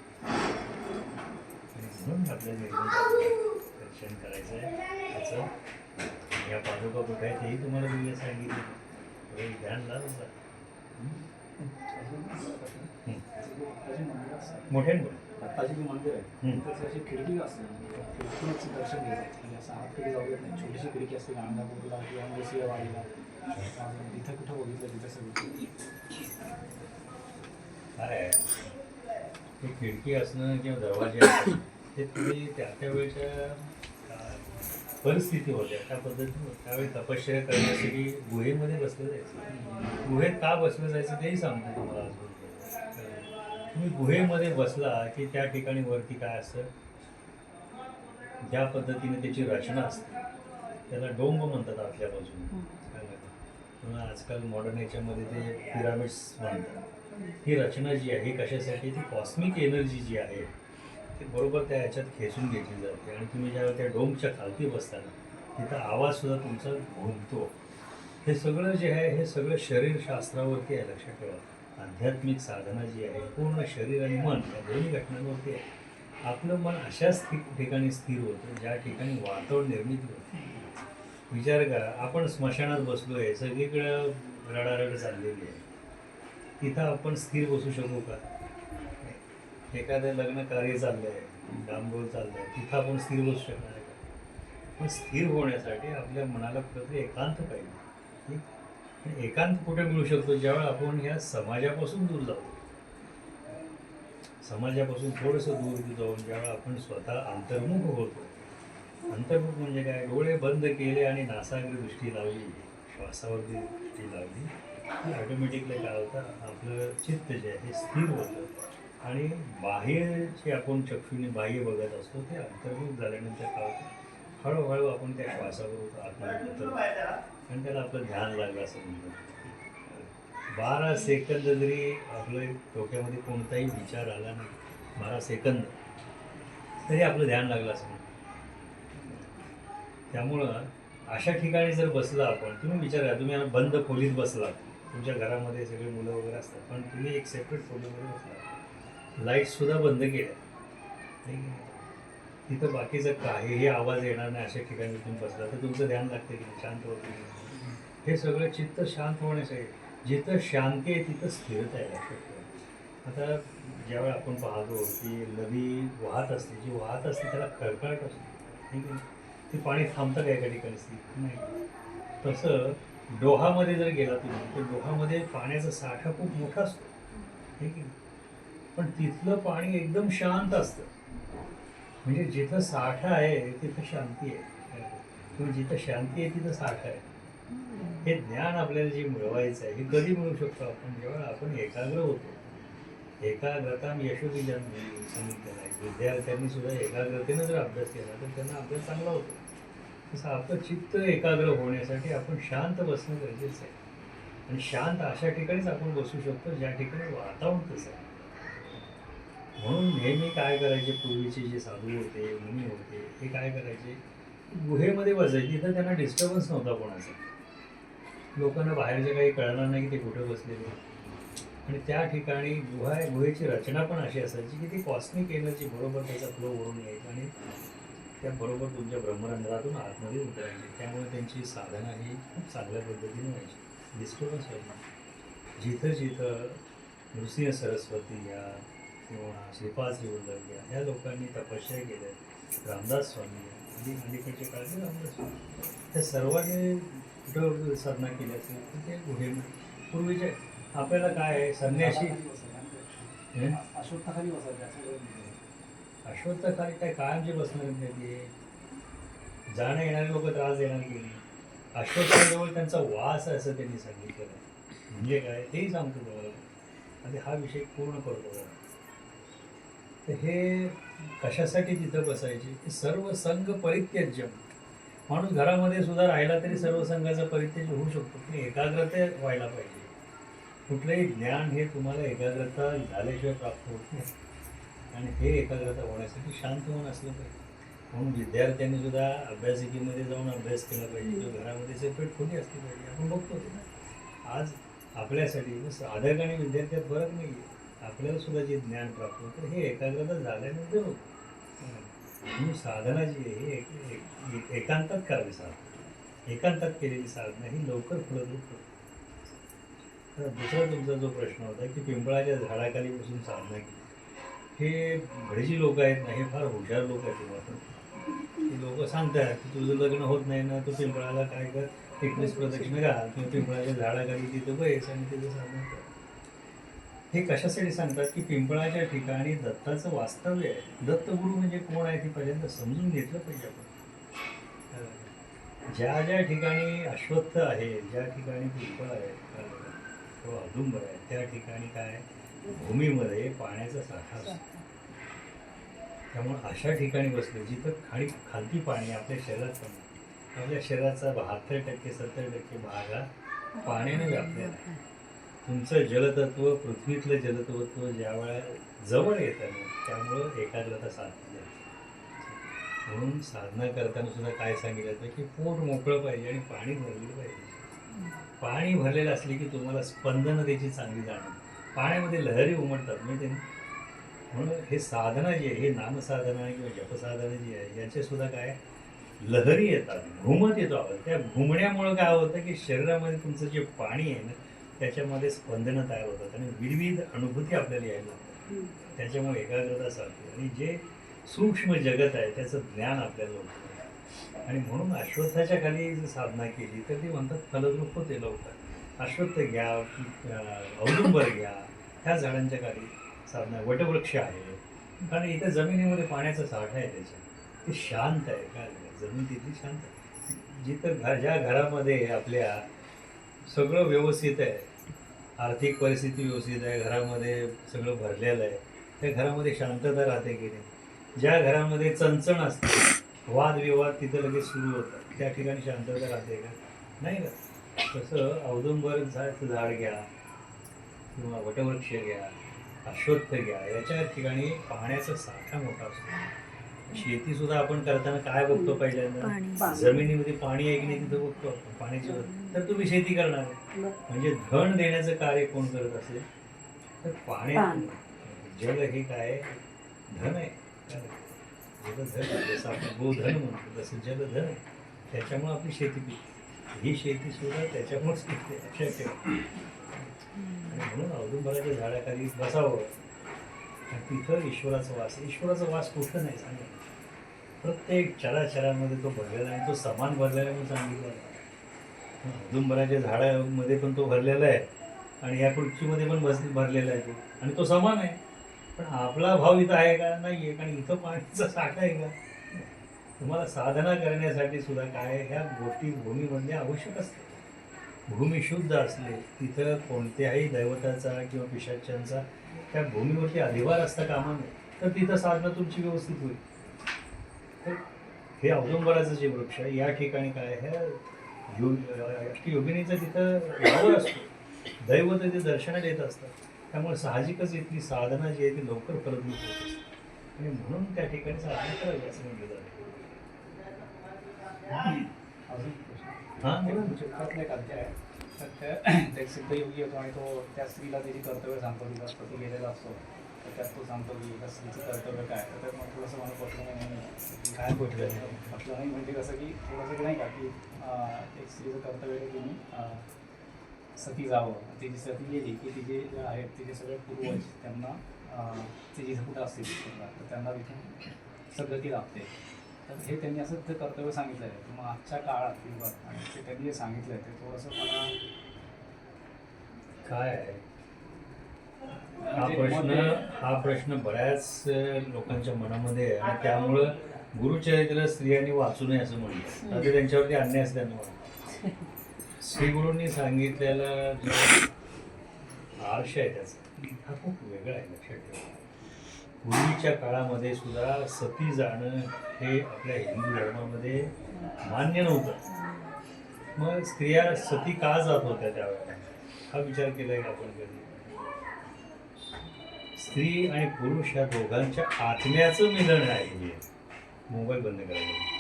आणि म्हणून आपल्या दर्शन करायचं आहे त्याचं. या पादुका कुठे आहे तेही तुम्हाला दिले सांगितले, ध्यान लावा. मोठे दत्ताची जे मंदिर आहे त्याची अशी खिडकी असते, खिडकीतूनच दर्शन घेतात. म्हणजे असं आत कधी जाऊ देत नाही. छोटीशी खिडकी असते गांधापूरला किंवा मुळशीवाडीला. तिथं कुठं बघितलं तिथं सगळं काय ते खिडकी असणं किंवा दरवाजे असणं ते तुम्ही त्या त्या वेळेच्या परिस्थिती होत्या त्या पद्धतीने. त्यावेळी तपश्चर्या करण्यासाठी गुहेमध्ये बसलं जायचं. गुहेत का बसलं जायचं तेही सांगतो तुम्हाला अजून. तुम्ही गुहेमध्ये बसला की त्या ठिकाणी वरती काय असतं, ज्या पद्धतीने त्याची रचना असते त्याला डोंब म्हणतात आतल्या बाजूने. पुन्हा आजकाल मॉडर्न याच्यामध्ये ते पिरामिड्स म्हणतात. ही रचना जी आहे ही कशासाठी, ती कॉस्मिक एनर्जी जी आहे ती बरोबर त्या ह्याच्यात खेचून घेतली जाते. आणि तुम्ही ज्यावेळेला त्या डोमच्या खालती बसताना तिथं आवाजसुद्धा तुमचा घुमतो. हे सगळं जे आहे हे सगळं शरीरशास्त्रावरती आहे, लक्षात ठेवा. आध्यात्मिक साधना जी आहे पूर्ण शरीर आणि मन या दोन्ही घटनांवरती आहे. आपलं मन अशाच ठिकाणी स्थिर होतं ज्या ठिकाणी वातावरण निर्मिती होते. विचार करा, आपण स्मशानात बसलो आहे, सगळीकडं रडारड चाललेली आहे, तिथं आपण स्थिर बसू शकू का? एखादं लग्न कार्य चाललं आहे, डांबोळ चाललं आहे, तिथं आपण स्थिर बसू शकणार आहे का? पण स्थिर होण्यासाठी आपल्या मनाला कुठंतरी एकांत पाहिजे. आणि एकांत कुठे मिळू शकतो, ज्यावेळेला आपण ह्या समाजापासून दूर जातो. समाजापासून थोडंसं दूर जाऊन ज्यावेळेला आपण स्वतः अंतर्मुख होतो. अंतर्मुख म्हणजे काय, डोळे बंद केले आणि नासाग्र दृष्टी लावली, श्वासावरती दृष्टी लावली की ऑटोमॅटिकली काय होतं, आपलं चित्त जे आहे हे स्थिर होतं. आणि बाह्य जे आपण चक्षुने बाह्य बघत असतो ते अंतर्मुख झाल्यानंतर काय होतं, हळूहळू आपण त्या श्वासावर आत्मनिर्भर होतो आणि त्याला आपलं ध्यान लागलं असं म्हणतो. 12 सेकंद जरी आपलं डोक्यामध्ये कोणताही विचार आला नाही, 12 सेकंद तरी आपलं ध्यान लागलं असं म्हणतो. त्यामुळं अशा ठिकाणी जर बसला आपण, तुम्ही विचार करा, तुम्ही बंद खोलीत बसला, तुमच्या घरामध्ये सगळे मुलं वगैरे असतात, पण तुम्ही एक सेपरेट खोलीमध्ये बसला, लाईटसुद्धा बंद केल्या, तिथं बाकीचं काहीही आवाज येणार नाही, अशा ठिकाणी तुम्ही बसला तर तुमचं ध्यान लागतं की शांत होतं. हे सगळं चित्त शांत होण्यासाठी, जिथं शांती आहे तिथं स्थिरता आहे, लक्षात ठेवा. आता ज्यावेळेला आपण पाहतो की नदी वाहत असते, जी वाहत असते त्याला खळखळत असते, ठीक आहे, ते पाणी थांबतं का एका ठिकाणी स्थिर नाही. तसं डोहामध्ये जर गेला तुम्ही तर डोहामध्ये पाण्याचा साठा खूप मोठा असतो, ठीक आहे, पण तिथलं पाणी एकदम शांत असतं. म्हणजे जिथं साठा आहे तिथं शांती आहे, किंवा जिथं शांती आहे तिथं साठा आहे. हे ज्ञान आपल्याला जे मिळवायचं आहे हे कधी मिळू शकतो आपण, जेव्हा आपण एकाग्र होतो. एकाग्रता यशोदी जन्म सांगितलेलं आहे. विद्यार्थ्यांनी सुद्धा एकाग्रतेनं जर अभ्यास केला तर त्यांना अभ्यास चांगला होतो. तसं आपलं चित्त एकाग्र होण्यासाठी आपण शांत बसणं गरजेचं आहे. आणि शांत अशा ठिकाणीच आपण बसू शकतो ज्या ठिकाणी वातावरण तसं आहे. म्हणून नेहमी काय करायचे, पूर्वीचे जे साधू होते, मुनी होते, हे काय करायचे, गुहेमध्ये बसायचे. तिथं त्यांना डिस्टर्बन्स नव्हता कोणाचा, लोकांना बाहेरचे काही कळणार नाही की ते कुठं बसलेले. आणि त्या ठिकाणी गुहेची रचना पण अशी असायची की ती कॉस्मिक एनर्जी बरोबर त्याचा फ्लो ओढून यायची आणि त्याबरोबर तुमच्या ब्रह्मरंध्रातून आतमध्ये उतरायची. त्यामुळे त्यांची साधना ही खूप चांगल्या पद्धतीने व्हायची, डिस्टर्बन्स व्हायची. जिथं जिथं नृसिंह सरस्वती या किंवा श्रीपाद श्रीवल्लभ या ह्या लोकांनी तपश्चर्या केल्या, रामदास स्वामी आणि अलीकडच्या काळात रामदास स्वामी, त्या सर्वांनी कुठं साधना केली असेल तर ते गुहेमध्ये. पूर्वीचे आपल्याला काय आहे, संन्यासी अश्वत्थाखाली बसायचे. अश्वत्थाखाली काय कायमचे बसणार नाही, ते जाणं येणारे लोक त्रास देणार की नाही. अश्वत्थाजवळ त्यांचा वास आहे असं त्यांनी सांगितलेलं आहे. म्हणजे काय तेही सांगतो तुम्हाला, आणि हा विषय पूर्ण करतो. तर हे कशासाठी तिथं बसायचे, की सर्व संघ परित्याज्य. माणूस घरामध्ये सुद्धा राहिला तरी सर्व संघाचा परित्याज होऊ शकतो, पण एकाग्रता व्हायला पाहिजे. कुठलंही ज्ञान हे तुम्हाला एकाग्रता झाल्याशिवाय प्राप्त होत नाही. आणि हे एकाग्रता होण्यासाठी शांत मन असलं पाहिजे. म्हणून विद्यार्थ्यांनी सुद्धा अभ्यासिकेमध्ये जाऊन अभ्यास केला पाहिजे किंवा घरामध्ये सेपरेट खोली असली पाहिजे. आपण बघतो ते ना आज आपल्यासाठी साधक आणि विद्यार्थ्यात फरक नाही आहे. आपल्याला सुद्धा जे ज्ञान प्राप्त होतं हे एकाग्रता झाल्यानंतर होतं. म्हणून साधना जी आहे ही एकांतात करावी. साधना एकांतात केलेली साधना ही लवकर फलद्रूप होते. तर दुसरा तुमचा जो प्रश्न होता की पिंपळाच्या झाडाखाली बसून साधना केली, हे भडजी लोक आहेत ना, हे फार हुशार लोक आहेत. ते लोक सांगतात की तुझं लग्न होत नाही ना, तू पिंपळाला काय कर, 21 प्रदक्षिणा घाल किंवा पिंपळाच्या झाडाखाली तिथं बस आणि तिथं साधना कर. हे कशासाठी सांगतात की पिंपळाच्या ठिकाणी दत्ताचं वास्तव्य आहे. दत्तगुरू म्हणजे कोण आहे ते पहिल्यांदा समजून घेतलं पाहिजे आपण. ज्या ज्या ठिकाणी अश्वत्थ आहे, ज्या ठिकाणी पिंपळ आहे किंवा औदुंबर आहे, त्या ठिकाणी काय भूमीमध्ये पाण्याचा साठा असतो. त्यामुळे अशा ठिकाणी बसले जिथं खालती पाणी आपल्या शरीरात कमी. आपल्या शरीराचा 72% 70% भाग हा पाण्याने व्यापलेला आहे. तुमचं जलतत्व, पृथ्वीतलं जलतत्व ज्या वेळा जवळ येतं ना, त्यामुळं एकाग्रता साधली जाते. म्हणून साधना करताना सुद्धा काय सांगितलं जातं की पोट मोकळं पाहिजे आणि पाणी भरलेलं पाहिजे. पाणी भरलेलं असले की तुम्हाला स्पंदनं त्याची चांगली जाणवतात. पाण्यामध्ये लहरी उमटतात माहिती आहे ना. म्हणून हे साधना जी आहे, हे नामसाधना किंवा जपसाधना जी आहे, याचे सुद्धा काय लहरी येतात, घुमत येतो आवाज. त्या घुमण्यामुळं काय होतं की शरीरामध्ये तुमचं जे पाणी आहे ना, त्याच्यामध्ये स्पंदनं तयार होतात आणि विविध अनुभूती आपल्याला यायला लागतात. त्याच्यामुळे एकाग्रता साधते आणि जे सूक्ष्म जगत आहे त्याचं ज्ञान आपल्याला होतं. आणि म्हणून अश्वत्थाच्या खाली जर साधना केली तर ते म्हणतात फलद्रूप होते लवकर. अश्वत्थ घ्या, औदुंबर घ्या, ह्या झाडांच्या खाली साधना. वटवृक्ष आहे, कारण इथं जमिनीमध्ये पाण्याचा साठा आहे, त्याच्या ते शांत आहे. काय जमीन तिथली शांत आहे. जिथं ज्या घरामध्ये आपल्या सगळं व्यवस्थित आहे, आर्थिक परिस्थिती व्यवस्थित आहे, घरामध्ये सगळं भरलेलं आहे, त्या घरामध्ये शांतता राहते की नाही. ज्या घरामध्ये चणचण असते, वादविवाद तिथं लगेच सुरू होतात, त्या ठिकाणी शांतता राहते का? नाही का? तसं औदुंबर झाड घ्या किंवा वटवृक्ष घ्या, अश्वत्थ घ्या, याच्या ठिकाणी पाण्याचा साठा मोठा असतो. शेती सुद्धा आपण करताना काय बघतो पहिल्यांदा, जमिनीमध्ये पाणी आहे की नाही तिथं बघतो आपण पाण्याची. तर तुम्ही शेती करणार म्हणजे धन देण्याचं कार्य कोण करत असेल तर पाणी. जल हे काय धन आहे. जलधन आहे. जसं आपण गोधन म्हणतो तसं जलधन आहे. त्याच्यामुळे आपली शेती पिकते. ही शेती सुद्धा त्याच्यामुळेच पिकते. लक्षात ठेवा. आणि म्हणून औदुंबराच्या झाडाखाली बसावं आणि तिथं ईश्वराचा वास. ईश्वराचा वास कुठं नाही सांगा. प्रत्येक चराचरामध्ये तो भरलेला आहे. तो समान भरलेला आहे म्हणून सांगितलं आहे. औदुंबराच्या झाडामध्ये पण तो भरलेला आहे आणि या खुर्चीमध्ये पण भरलेला आहे तो, आणि तो समान आहे. पण आपला भाव इथं आहे का? नाही आहे. कारण इथं पाण्याचा साठा आहे का? तुम्हाला साधना करण्यासाठी सुद्धा काय ह्या गोष्टी भूमीमध्ये आवश्यक असते. भूमी शुद्ध असले, तिथं कोणत्याही दैवताचा किंवा पिशाच्यांचा त्या भूमीवरती अधिभार असता कामा नये, तर तिथं साधना तुमची व्यवस्थित होईल. तर हे औदुंबराचं जे वृक्ष आहे या ठिकाणी काय आहे, अष्टयोगिनीचं तिथं वावर असतो. दैवत ते दर्शनाला येत असतात. त्यामुळे साहजिकच इथली साधना जी आहे ती लवकर फलद्रूप होत असते आणि म्हणून त्या ठिकाणी साधना करावी असं म्हटलं जातं. हां बोला ना. चित्रातला एक अध्याय आहे. तर त्या एक सिद्धयोगी येतो आणि तो त्या स्त्रीला त्याची कर्तव्य सांगतो. तिचा पती गेलेला असतो, तर त्यात तो सांगतो की त्या स्त्रीचं कर्तव्य काय. तर त्यात मग थोडंसं मला पटलं नाही. काय म्हटलं म्हटलं नाही म्हणजे कसं की थोडंसं नाही का की एक स्त्रीचं कर्तव्य आहे की तुम्ही सती जावं. ती जी सती गेली की तिचे जे आहेत तिचे सगळे पूर्वज त्यांना ते जिथं कुठं असतील तर त्यांना तिथून सद्गती लागते. तर हे त्यांनी असं ते कर्तव्य सांगितलं आहे. मग आजच्या काळात किंवा आणि ते त्यांनी जे सांगितलं आहे ते थोडंसं मला काय आहे म्हणजे हा प्रश्न बऱ्याच लोकांच्या मनामध्ये आहे आणि त्यामुळं गुरुचरित्र स्त्रियांनी वाचू नये असं म्हणतात. आता त्यांच्यावरती अन्याय असल्यानं म्हणतात. श्रीगुरूंनी सांगितलेला जो आर्ष आहे त्याचा हा खूप वेगळा आहे. लक्षात ठेवा. पूर्वीच्या काळामध्ये सुद्धा सती जाणं हे आपल्या हिंदू धर्मामध्ये मान्य नव्हतं. मग स्त्रिया सती का जात होत्या त्यावेळेला हा विचार केला आहे आपण कधी? स्त्री आणि पुरुष ह्या दोघांच्या आत्म्याचं मिलन आहे हे. मोबाईल बंद करायला.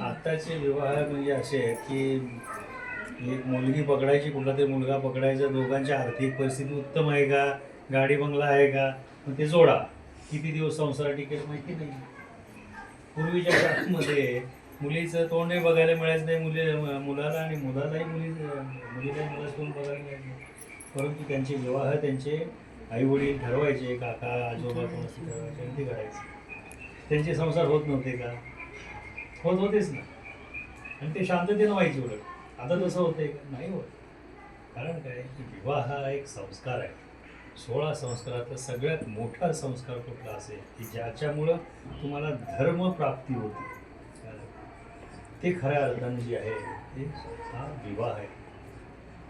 आताचे विवाह म्हणजे असे आहेत की एक मुलगी पकडायची, कुठला तरी मुलगा पकडायचा, दोघांच्या आर्थिक परिस्थिती उत्तम आहे का, गाडी बंगला आहे का, मग ते जोडा. किती दिवस संसार टिकेल माहिती नाही. पूर्वीच्या काळामध्ये मुलीचं तोंडही बघायला मिळायचं नाही मुलाला, आणि मुलीलाही मुलाचं तोंड बघायला मिळायचं नाही. परंतु त्यांचे विवाह त्यांचे आई वडील ठरवायचे, काका आजोबा कोणाशी ठरवायचे, आणि ते करायचे. त्यांचे संसार होत नव्हते का? होतेच ना. आणि ते शांततेनं व्हायचे. उलट आता तसं होतंय का? नाही होत. कारण काय की विवाह हा एक संस्कार आहे. 16 संस्कारातला सगळ्यात मोठा संस्कार कुठला असेल की ज्याच्यामुळं तुम्हाला धर्मप्राप्ती होती, ते खऱ्या अर्थाने जे आहे ते हा विवाह आहे.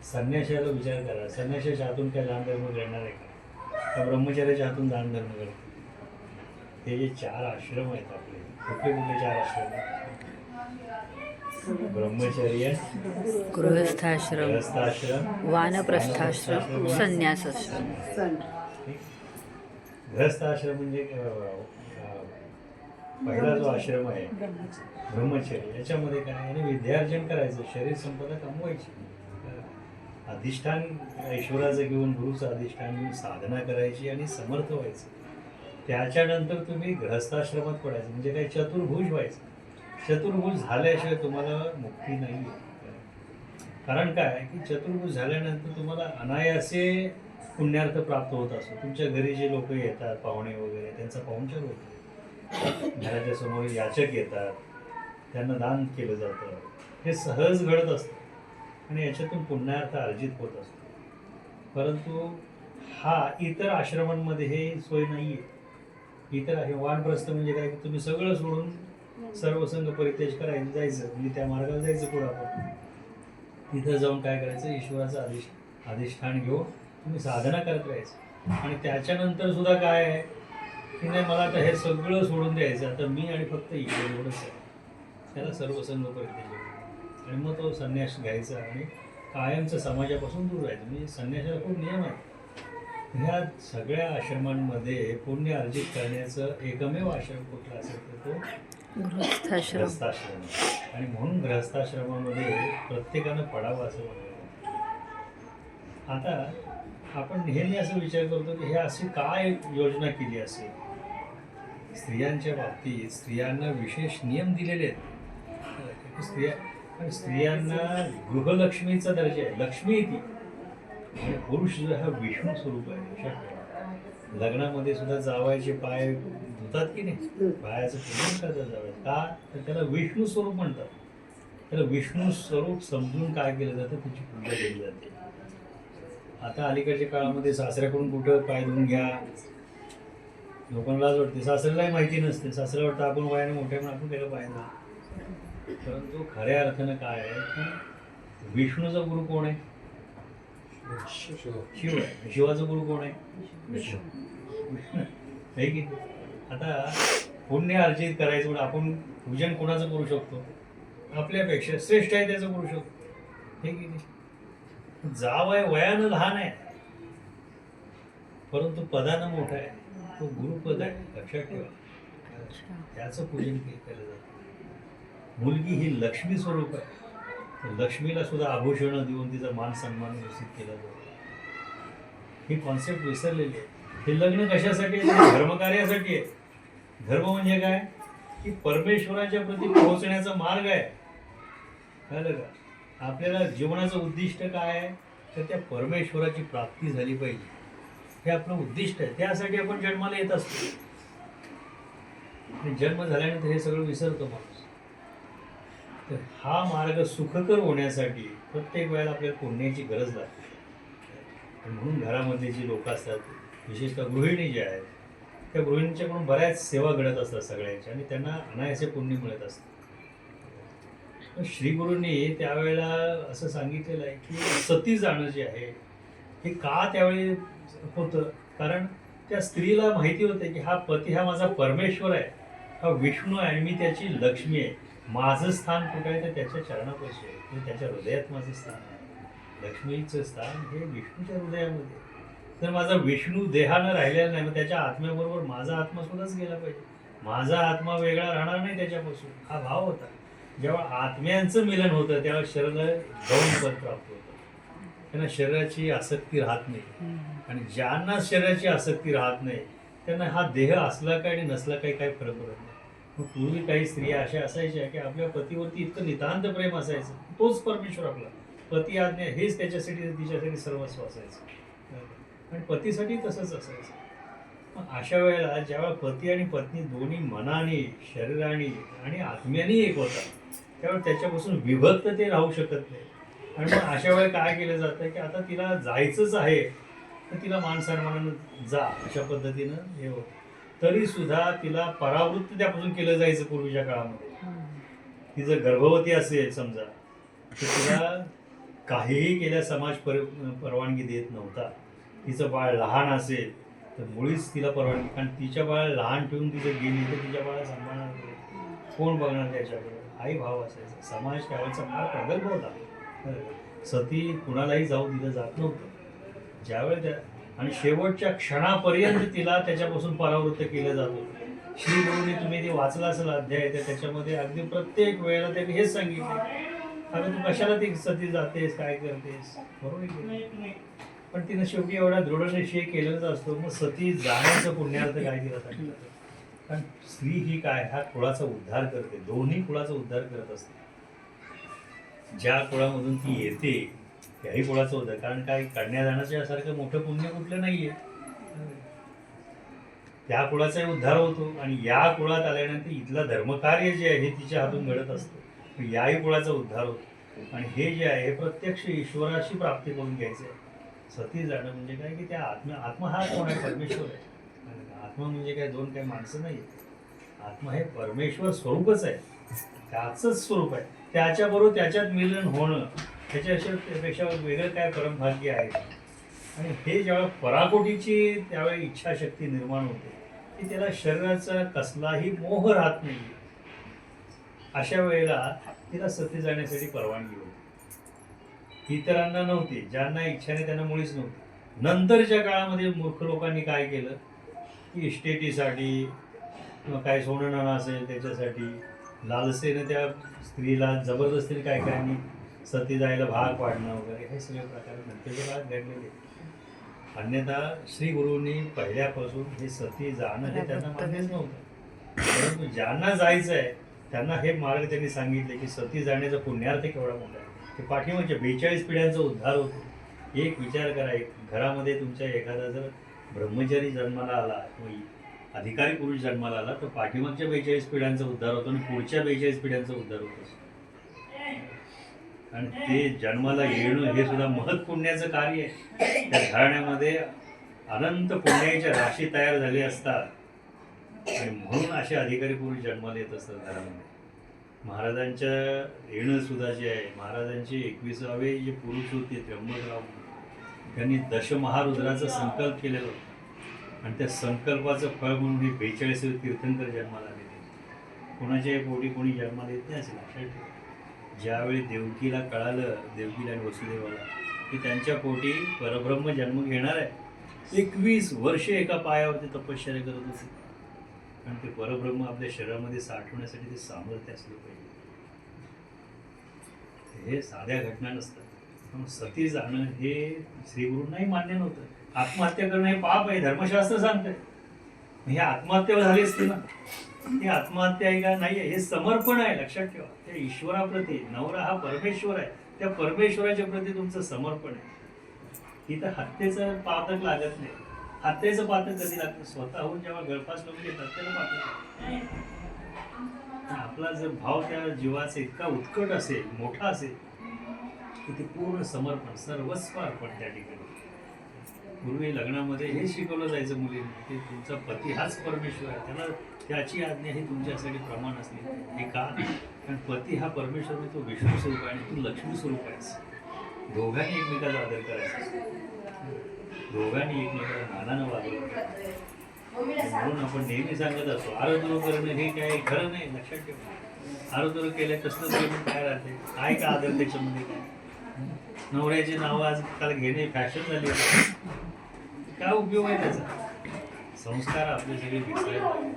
संन्याशाचा विचार करा. संन्याशाच्या हातून काय दान धर्म घडणार आहे का ब्रह्मचर्याच्या हातून दान धर्म घडतो? हे जे 4 आश्रम आहेत आपले, कुठले कुठले 4 आश्रम आहेत? ब्रह्मचर्य, गृहस्थाश्रम, वानप्रस्थाश्रम, संन्यासाश्रम. गृहस्थाश्रम म्हणजे पहिला जो आश्रम आहे ब्रह्मचर्य, याच्यामध्ये काय आणि विद्यार्जन करायचं, शरीर संपदा कमवायची, अधिष्ठान ईश्वराचं घेऊन, गुरुचं अधिष्ठान घेऊन साधना करायची आणि समर्थ व्हायचं. त्याच्यानंतर तुम्ही गृहस्थाश्रमात पडायचं, म्हणजे काय चतुर्भुज व्हायचं. चतुर्भुज झाल्याशिवाय तुम्हाला मुक्ती नाही आहे. कारण काय की चतुर्भुज झाल्यानंतर तुम्हाला अनायासे पुण्यार्थ प्राप्त होत असतो. तुमच्या घरी जे लोक येतात, पाहुणे वगैरे, त्यांचा पाहुणचार होतो. घराच्या समोर याचक येतात, त्यांना दान केलं जातं. हे सहज घडत असतं आणि याच्यातून पुण्यार्थ अर्जित होत असतो. परंतु हा इतर आश्रमांमध्ये हे सोय नाही आहे. इतर आहे वानप्रस्थ म्हणजे काय की तुम्ही सगळं सोडून सर्वसंग परित्याग करायचं, जायचं, म्हणजे त्या मार्गाला जायचं पुढं. आपण तिथं जाऊन काय करायचं, ईश्वराचं अधिष्ठान घेऊन तुम्ही साधना करत राहायचं. आणि त्याच्यानंतर सुद्धा काय आहे की नाही, मला आता हे सगळं सोडून द्यायचं, आता मी आणि फक्त ईश्वर एवढंच आहे. त्याला सर्वसंग परित्याग, आणि मग तो संन्यास घ्यायचा आणि कायमचं समाजापासून दूर राहायचं. म्हणजे संन्यासाला खूप नियम आहे. ह्या सगळ्या आश्रमांमध्ये पुण्य अर्जित करण्याचं एकमेव आश्रम कुठला असेल तर तो गृहस्थाश्रम. आणि म्हणून गृहस्थाश्रमामध्ये प्रत्येकानं पडावं असं म्हणलं. आता आपण नेहमी असं विचार करतो की हे अशी काय योजना केली असेल. स्त्रियांच्या बाबतीत स्त्रियांना विशेष नियम दिलेले आहेत. स्त्रियांना गृहलक्ष्मीचा दर्जा आहे, लक्ष्मी ती. आणि पुरुष जो हा विष्णू स्वरूप आहे. लग्नामध्ये सुद्धा जावायचे पाय धुतात की नाही, पायाचं पूजन करतात जावयाचं. का तर त्याला विष्णू स्वरूप म्हणतात. त्याला विष्णू स्वरूप समजून काय केलं जातं, त्याची पूजा केली जाते. आता अलीकडच्या काळामध्ये सासऱ्याकडून कुठं पाय धुवून घ्या, लोकांना लाज वाटते. सासऱ्यालाही माहिती नसते. सासऱ्याला वाटतं आपण वयाने मोठ्या म्हणून आपण त्याला पाय धुवा. परंतु खऱ्या अर्थानं काय आहे की विष्णूचा गुरु कोण आहे? शिव आहे. शिवाचा गुरु कोण आहे? विष्णू आहे की. आता पुण्य अर्जित करायचं म्हणून आपण पूजन कोणाचं करू शकतो? आपल्यापेक्षा श्रेष्ठ आहे त्याचं करू शकतो, हे की नाही. जावय वयानं लहान आहे परंतु पदानं मोठा आहे, तो गुरुपद आहे, लक्षात ठेवा. त्याचं पूजन केलं जातं. मुलगी ही लक्ष्मी स्वरूप आहे. लक्ष्मीला सुद्धा आभूषणं देऊन तिचा मान सन्मान व्यवस्थित केला जातो. ही कॉन्सेप्ट विसरलेली आहे. हे लग्न कशासाठी आहे? धर्मकार्यासाठी आहे. धर्म म्हणजे काय की परमेश्वराच्या प्रती पोहोचण्याचा मार्ग आहे. कळलं का? आपल्याला जीवनाचं उद्दिष्ट काय आहे तर त्या परमेश्वराची प्राप्ती झाली पाहिजे, हे आपलं उद्दिष्ट आहे. त्यासाठी आपण जन्माला येत असतो. जन्म झाल्यानंतर हे सगळं विसरतो माणूस. तर हा मार्ग सुखकर होण्यासाठी प्रत्येक वेळेला आपल्याला पुण्याची गरज लागते. म्हणून घरामध्ये जी लोक असतात, विशेषतः गृहिणी ज्या आहेत, त्या गृहिणींच्याकडून बऱ्याच सेवा घडत असतात सगळ्यांच्या, आणि त्यांना अनायासे पुण्य मिळत असतं. श्रीगुरूंनी त्यावेळेला असं सांगितलेलं आहे की सती जाणं जे आहे हे का त्यावेळी होतं, कारण त्या स्त्रीला माहिती होते की हा पती हा माझा परमेश्वर आहे, हा विष्णू आहे आणि मी त्याची लक्ष्मी आहे. माझं स्थान कुठं आहे तर त्याच्या चरणापाशी आहे, त्याच्या हृदयात माझं स्थान आहे. लक्ष्मीचं स्थान हे विष्णूच्या हृदयामध्ये. तर माझा विष्णू देहानं राहिलेला नाही, मग त्याच्या आत्म्याबरोबर माझा आत्मा सुद्धाच गेला पाहिजे. माझा आत्मा वेगळा राहणार नाही त्याच्यापासून, हा भाव होता. जेव्हा आत्म्यांचं मिलन होतं तेव्हा शरीराला गौण पद प्राप्त होतं. त्यांना शरीराची आसक्ती राहत नाही. आणि ज्यांना शरीराची आसक्ती राहत नाही त्यांना हा देह असला काय आणि नसला काही काही फरक पडत नाही. मग पूर्वी काही स्त्रिया अशा असायच्या की आपल्या पतीवरती इतकं नितांत प्रेम असायचं, तोच परमेश्वर आपला पती आज्ञा हेच त्याच्यासाठी तिच्यासाठी सर्वस्व असायचं. आणि पतीसाठी तसंच असायचं. मग अशा वेळेला जेव्हा पती आणि पत्नी दोन्ही मनाने, शरीराने आणि आत्म्याने एक होतात त्यावेळेस त्याच्यापासून विभक्त ते राहू शकत नाही. आणि मग अशा वेळेला काय केलं जातं की आता तिला जायचंच आहे तर तिला मान सन्मानानं जा अशा पद्धतीनं हे होतं. तरी सुद्धा तिला परावृत्त त्यापासून केलं जायचं पूर्वीच्या काळामध्ये. ती जर गर्भवती असेल समजा तर तिला काहीही केल्या समाज परवानगी देत नव्हता. तिचं बाळ लहान असेल तर मुळीच तिला परवानगी, कारण तिच्या बाळ लहान ठेवून तिचं गेली तर तिच्या बाळा सांभाळणार कोण, बघणार त्याच्याकडे, आई भाव असायचा. समाज त्यावेळेचा फार प्रगल्भ होता. सती कुणालाही जाऊ दिलं जात नव्हतं ज्यावेळेस त्या. आणि शेवटच्या क्षणापर्यंत तिला त्याच्यापासून परावृत्त केलं जात होतं. श्री गुरूंनी तुम्ही ते वाचला असेल अध्याय, तर त्याच्यामध्ये अगदी प्रत्येक वेळेला त्यांनी हेच सांगितलं, अगं तू कशाला ती सती जातेस, काय करतेस, बरोबर आहे. पण तिनं शेवटी एवढा दृढ निश्चय केलेलाच असतो. मग सती जाण्याचं पुण्यार्थ काय केलं सांगितलं. कारण स्त्री ही काय, हा कुळाचा उद्धार करते, दोन्ही कुळाचा उद्धार करत असते. ज्या कुळामधून ती येते त्याही कुळाचा उद्धार. कारण काय, कन्या दानाच्यासारखं मोठं पुण्य कुठलं नाहीये. त्या कुळाचाही उद्धार होतो आणि या कुळात आल्यानंतर इथलं धर्मकार्य जे आहे हे तिच्या हातून घडत असतं, याही कुळाचा उद्धार होतो. आणि हे जे आहे हे प्रत्यक्ष ईश्वराशी प्राप्ती करून घ्यायचं आहे. सती जाणं म्हणजे काय की त्या आत्मा हा कोण आहे, परमेश्वर आहे. आत्मा म्हणजे काय दोन काही माणसं नाही. आत्मा हे परमेश्वर स्वरूपच आहे, त्याचंच स्वरूप आहे. त्याच्याबरोबर त्याच्यात मिलन होणं त्याच्यापेक्षा वेगळं काय परमभाग्य आहे. आणि हे जेव्हा पराकोटीची त्यावेळी इच्छाशक्ती निर्माण होते की त्याला शरीराचा कसलाही मोह राहत नाही, अशा वेळेला तिला सती जाण्यासाठी परवानगी होती. इतरांना नव्हती, ज्यांना इच्छा नाही त्यांना मुळीच नव्हती. नंतरच्या काळामध्ये मूर्ख लोकांनी काय केलं की इस्टेटीसाठी किंवा काय सोनं नाणं असेल त्याच्यासाठी लालसेनं त्या स्त्रीला जबरदस्तीने काय काय सती जायला भाग पाडणं वगैरे हे सगळे प्रकार नंतरच्या काळात घडलेले. अन्यथा श्री गुरूंनी पहिल्यापासून हे सती जाणं हे त्यांना मान्यच नव्हतं. परंतु ज्यांना जायचं आहे त्यांना हे मार्ग त्यांनी सांगितले की सती जाण्याचा पुण्यार्थ केवढा मोठा आहे. ते पाठीमागच्या 42 पिढ्यांचा उद्धार होतो. एक विचार करा, एक घरामध्ये तुमच्या एखादा जर ब्रह्मचारी जन्माला आला किंवा अधिकारी पुरुष जन्माला आला तर पाठीमागच्या 42 पिढ्यांचा उद्धार होतो आणि पुढच्या 42 पिढ्यांचा उद्धार होतो. आणि ते जन्माला येणं हे सुद्धा महत् पुण्याचं कार्य आहे. त्या घराण्यामध्ये अनंत पुण्याच्या राशी तयार झाले असतात आणि म्हणून असे अधिकारी पुरुष जन्माला येत असतात घरामध्ये. महाराजांच्या येणं सुद्धा जे आहे, महाराजांचे 21वे जे पुरुष होते त्र्यंबकराव, त्यांनी दशमहारुद्राचा संकल्प केलेला होता आणि त्या संकल्पाचं फळ म्हणून हे 42 तीर्थंकर जन्माला आलेले. कोणाच्या पोटी कोणी जन्माला येत नाही असेल लक्षात ठेवा. ज्यावेळी देवकीला कळालं, देवकीला आणि वसुदेवाला, की त्यांच्या पोटी परब्रह्म जन्म घेणार आहे, 21 वर्षे एका पायावरती तपश्चर्या करत होते. कारण ते परब्रह्म आपल्या शरीरामध्ये साठवण्यासाठी ते सामर्थ्य असलं पाहिजे. हे साध्या घटना नसतात. पण सती जाणं हे श्रीगुरूंनाही मान्य नव्हतं. आत्महत्या करणं हे पाप आहे, धर्मशास्त्र सांगतंय. हे आत्महत्या झाली असते ना, ही आत्महत्या आहे का नाही, हे समर्पण आहे. लक्षात ठेवा, त्या ईश्वराप्रती, नवरा हा परमेश्वर आहे, त्या परमेश्वराच्या प्रती तुमचं समर्पण आहे. इथं हत्येचं पातक लागत नाही. हत्येचं पातक कधी लागतं, स्वतःहून जेव्हा गळफास लावून घेतात त्याला पातक. आपला जर भाव त्या जीवाचा इतका उत्कट असेल, मोठा असेल, की ते पूर्ण समर्पण, सर्वस्व अर्पण त्या ठिकाणी. पूर्वी लग्नामध्ये हे शिकवलं जायचं मुलींना की तुमचा पती हाच परमेश्वर आहे, त्याला त्याची आज्ञा ही तुमच्यासाठी प्रमाण असते. हे का, कारण पती हा परमेश्वर, तो विष्णू स्वरूप आहे आणि तू लक्ष्मी स्वरूप आहेस. दोघांनी एकमेकाचा आदर करायचा, दोघांनी एकमेकाला मानानं वागवलं. म्हणून आपण नेहमी सांगत असतो आरोग्य करणं हे काय खरं नाही. लक्षात ठेवा, आरोग्य केल्या कसलं काय राहते, काय का आदर त्याच्यामध्ये काय. नवऱ्याची नावं आजकाल घेणे फॅशन झाली आहे. काय उपयोग आहे त्याचा? संस्कार आपले सगळे विसरायला लागले.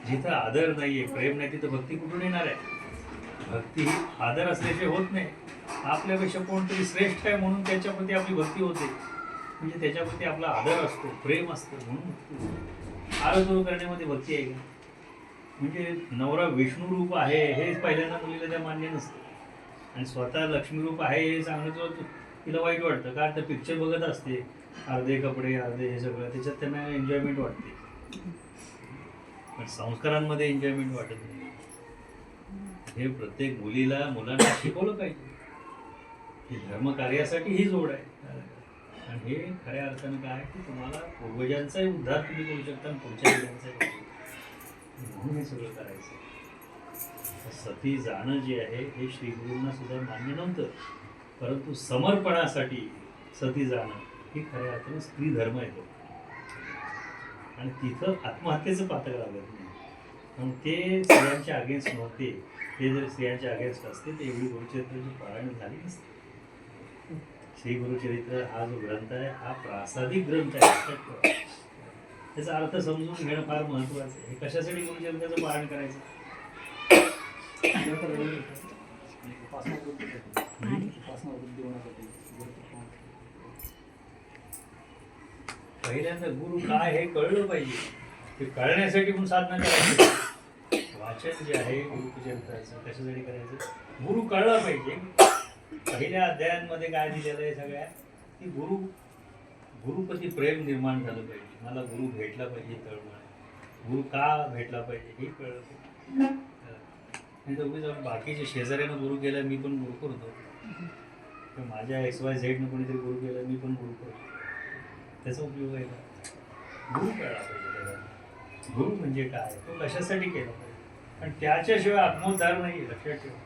जिथं आदर नाहीये, प्रेम नाही, तिथं भक्ती कुठून येणार आहे? भक्ती ही आदर असल्याशिवाय होत नाही. आपल्यापेक्षा कोणतरी श्रेष्ठ आहे म्हणून त्याच्याप्रती आपली भक्ती होते, म्हणजे त्याच्याप्रती आपला आदर असतो, प्रेम असतं म्हणून आरोग्य करण्यामध्ये भक्ती आहे का? म्हणजे नवरा विष्णू रूप आहे हे पहिल्यांदा मुलीला त्या मान्य नसतं, आणि स्वतः लक्ष्मी रूप आहे हे सांगणं जो तिला वाईट वाटतं. कारण तर पिक्चर बघत असते, अर्धे कपडे अर्धे हे सगळं, त्याच्यात त्यांना एन्जॉयमेंट वाटते, पण संस्कारांमध्ये एन्जॉयमेंट वाटत नाही. हे प्रत्येक मुलांना शिकवलं पाहिजे की धर्म कार्यासाठी ही जोड आहे. आणि हे खऱ्या अर्थानं काय की तुम्हाला पूर्वजांचाही उद्धार तुम्ही करू शकता आणि पुढच्या पिढ्यांचाही करू शकता, म्हणून हे सगळं करायचं. सती जाणं जे आहे हे श्रीगुरूंना सुद्धा मान्य नव्हतं, परंतु समर्पणासाठी सती जाणं ही खऱ्या अर्थानं स्त्री धर्म येतो, आणि तिथं आत्महत्येचं पात्र लागत नाही. म्हणून ते स्त्रियांच्या अगेन्स्ट नव्हते. ते जर स्त्रियांच्या अगेन्स्ट असते तर एवढी गुरुचरित्राची पारायण झाली नसते. श्री गुरुचरित्र हा जो ग्रंथ आहे हा प्रासादिक ग्रंथ आहे, लक्षात ठेवा. त्याचा अर्थ समजून घेणं फार महत्त्वाचं आहे. हे कशासाठी गुरुचरित्राचं पारायण करायचं? पहिल्यांदा गुरु काय हे कळलं पाहिजे. ते कळण्यासाठी पण साधना करायची. वाचन जे आहे गुरुचरित्राचं कशासाठी करायचं? गुरु कळला पाहिजे. पहिल्या अध्यायांमध्ये काय दिलेलं आहे सगळ्या की गुरुपती प्रेम निर्माण झालं पाहिजे. मला गुरु भेटला पाहिजे, तळमळ गुरु का भेटला पाहिजे हे कळलं पाहिजे. नाही तर उगीच बाकीचे शेजाऱ्यानं गुरु केला मी पण गुरु करतो, किंवा माझ्या XYZनं कोणीतरी गुरु केला मी पण गुरु करतो, त्याचा उपयोग आहे का? गुरु कळला पाहिजे त्याला. गुरु म्हणजे काय, तो कशासाठी केला पाहिजे, आणि त्याच्याशिवाय आत्मोद्धार नाही. लक्षात ठेवा,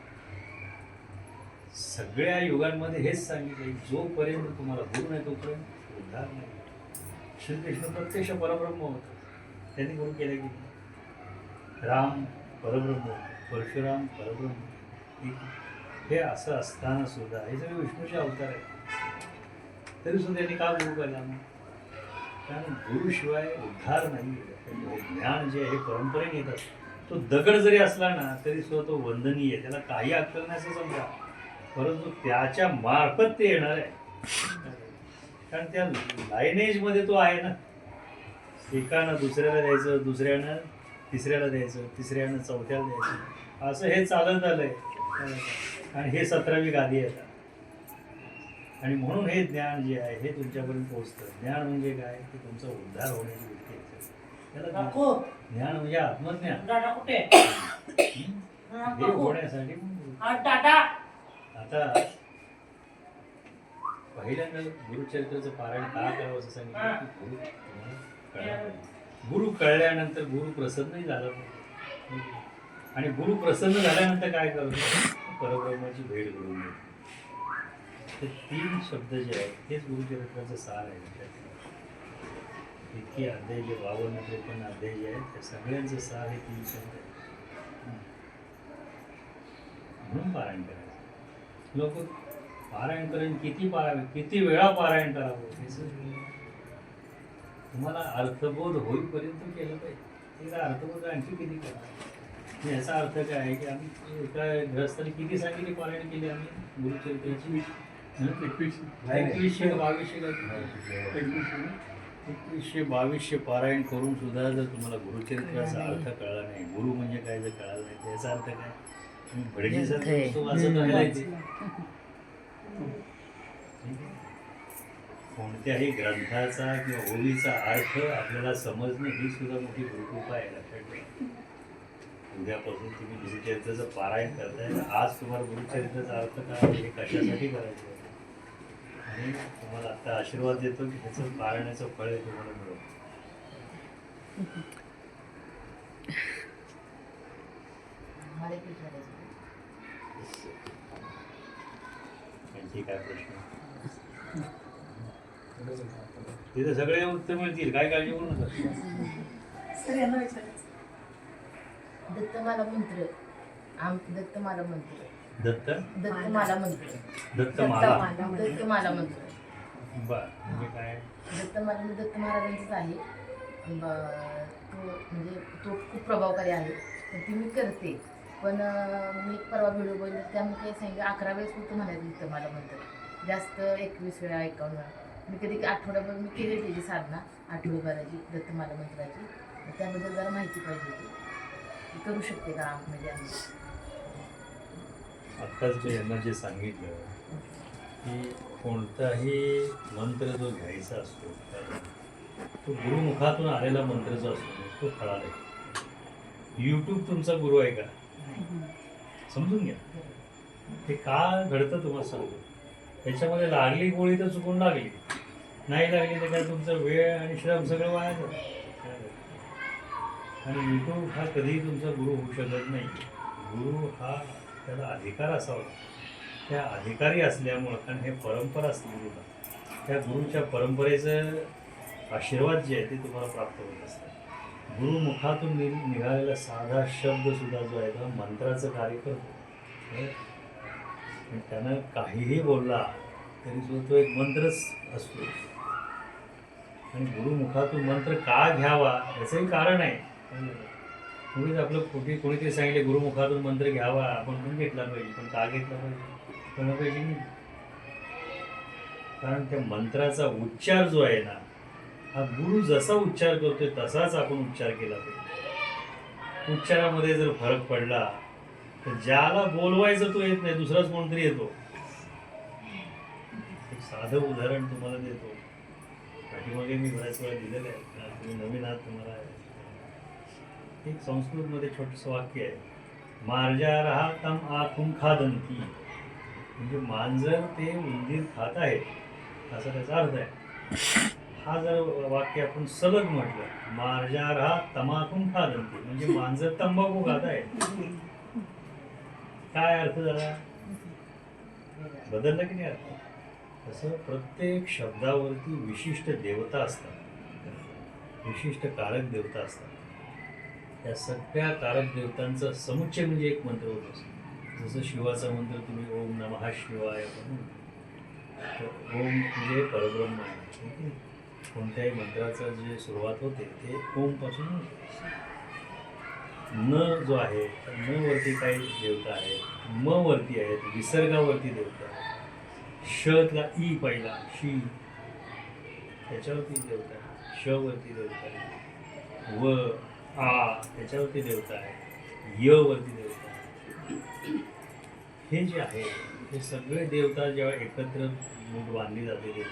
सगळ्या युगांमध्ये हेच सांगितलं, जोपर्यंत तुम्हाला गुरु नाही तोपर्यंत उद्धार नाही. श्रीकृष्ण प्रत्यक्ष परब्रह्म होतं, त्यांनी गुरु केलं की नाही? राम परब्रह्म, परशुराम परब्रह्म. हे असं असताना सुद्धा हे सगळे विष्णूचे अवतार आहेत, तरी सुद्धा त्यांनी का गुरु केला? कारण गुरुशिवाय उद्धार नाही. ज्ञान जे आहे परंपरेने येतात. तो दगड जरी असला ना तरी सुद्धा तो वंदनीय, त्याला काही अक्कल नाही असं समजा, परंतु त्याच्या मार्फत ते येणार आहे. कारण त्या लायनेजमध्ये तो आहे ना. एकानं दुसऱ्याला द्यायचं, दुसऱ्यानं तिसऱ्याला द्यायचं, तिसऱ्यानं चौथ्याला द्यायचं, असं हे चालत आलंय. आणि हे 17वी गादी येतात. आणि म्हणून हे ज्ञान जे आहे हे तुमच्यापर्यंत पोहोचतं. ज्ञान म्हणजे काय की तुमचा उद्धार होण्याची वृत्ती आहे. त्याला ज्ञान म्हणजे आत्मज्ञान. हे होण्यासाठी आता पहिल्यांदा गुरुचरित्राचं पारायण का करावं असं सांगितलं की गुरु तुम्हाला कळला पाहिजे. गुरु कळल्यानंतर गुरु प्रसन्नही झाला पाहिजे, आणि गुरु प्रसन्न झाल्यानंतर काय करतो? परब्रह्माची भेट घडून येते. ते 3 शब्द जे आहेत हेच गुरुचरित्राचं सार आहे. इतकी अध्याय जे 52-53 अध्याय जे आहेत त्या सगळ्यांचं सार हे 3 शब्द आहेत. म्हणून पारायण करायचं. लोक पारायण करेन किती वेळा पारायण करावं, तुम्हाला अर्थबोध होईपर्यंत केलं पाहिजे. त्याचा अर्थबोध आणखी किती करा. याचा अर्थ काय आहे की आम्ही एका गृहस्थाने किती सांगितले पारायण केले आम्ही गुरुचरित्राची? 2122 पारायण करून सुद्धा जर तुम्हाला गुरुचरित्राचा अर्थ कळला नाही, गुरु म्हणजे काय जर कळालं नाही, त्याचा अर्थ काय? तुम्ही भडजीसारखं वाचत राहिलाय. कोणत्याही ग्रंथाचा किंवा ओवीचा अर्थ आपल्याला समजणं ही सुद्धा मोठी गुरुकृपा आहे. लक्षात ठेवा, उद्यापासून तुम्ही गुरुचरित्राचं पारायण करताय तर आज तुम्हाला गुरुचरित्राचा अर्थ काय हे कशासाठी करायचं, आणि तुम्हाला आता आशीर्वाद देतो की ह्याचं पारायणाचं फळ हे तुम्हाला मिळेल. आणखी काय प्रश्न? तिथे सगळे उत्तर मिळतील, काय काळजी करू नका. दत्त मला मंत्र, दत्त मला मंत्र दत्त दत्तमाला मंत्र. दत्तमाला दत्तमाला मंत्र. बर म्हणजे काय? दत्तमाला म्हणजे दत्त महाराजांचंच आहे. तो म्हणजे तो खूप प्रभावकारी आहे. तर ती मी करते. पण मी परवा व्हिडिओ बघितला त्यामुळे काय सांगितलं 11 वेळेस फक्त म्हणायचं दत्तमाला मंत्र. जास्त 21 वेळा 51 वेळा. मी कधी आठवड्याभर मी केली त्याची साधना आठवड्याभराची दत्तमाला मंत्राची. त्याबद्दल जरा माहिती पाहिजे होती. ती करू शकते का म्हणजे आम्ही? आत्ताच मी यांना जे सांगितलं की कोणताही मंत्र जो घ्यायचा असतो तो गुरुमुखातून आलेला मंत्र जो असतो तो फळाला आहे. यूट्यूब तुमचा गुरु आहे का? समजून घ्या. ते का घडतं तुम्हाला सांगतो. त्याच्यामध्ये लागली गोळी तर चुकून लागली, नाही लागली तर काय तुमचा वेळ आणि श्रम सगळं वाया जातं. आणि यूट्यूब हा कधीही तुमचा गुरु होऊ शकत नाही. गुरु हा त्याला अधिकार असावा. त्या अधिकारी असल्यामुळं, कारण हे परंपरा असते गुरुला, त्या गुरुच्या परंपरेचं आशीर्वाद जे आहे ते तुम्हाला प्राप्त होत असतात. गुरुमुखातून निघालेला साधा शब्दसुद्धा जो आहे तो मंत्राचं कार्य करतो. आणि त्यानं काहीही बोलला तरी सुद्धा तो एक मंत्रच असतो. आणि गुरुमुखातून मंत्र का घ्यावा याचंही कारण आहे. तुम्हीच आपलं कोणीतरी सांगितले गुरुमुखातून मंत्र घ्यावा, आपण पण घेतला पाहिजे. पण का घेतला पाहिजे? कळलं पाहिजे की. कारण त्या मंत्राचा उच्चार जो आहे ना, हा गुरु जसा उच्चार करतोय तसाच आपण उच्चार केला पाहिजे. उच्चारामध्ये जर फरक पडला तर ज्याला बोलवायचं तो येत नाही, दुसराच कोणतरी येतो. एक साधं उदाहरण तुम्हाला देतो. पाठीमागे मी बऱ्याच वेळा दिलेलं आहे. तुम्ही नवीन आहात, तुम्हाला एक संस्कृतमध्ये छोटंसं वाक्य आहे, मार्जारहा तम आखुम खादंती. म्हणजे मांजर ते उंदीर खात आहे असा त्याचा अर्थ आहे. हा जर वाक्य आपण सलग म्हटलं, मार्जारहा तमाखुम खादंती म्हणजे मांजर तंबाखू खात आहे, काय अर्थ झाला? बदलला की नाही अर्थ? तसं प्रत्येक शब्दावरती विशिष्ट देवता असतात, विशिष्ट कारक देवता असतात. त्या सगळ्या कारक देवतांचा समुच्चय म्हणजे एक मंत्र होत असतो. जसं शिवाचा मंत्र तुम्ही ओम नमः शिवाय तर ओम म्हणजे परब्रह्म आहे. कोणत्याही मंत्राचं जे सुरुवात होते ते ओमपासून होते. न जो आहे तर न वरती काही देवता आहेत, म वरती आहेत, विसर्गावरती देवता आहेत. शला ई पहिला शी त्याच्यावरती देवता आहे, श वरती देवता आहे, व आ त्याच्यावरती देवता आहे, य वरती देवता आहे. हे जे आहे हे सगळे देवता जेव्हा एकत्र मूठ बांधली जाते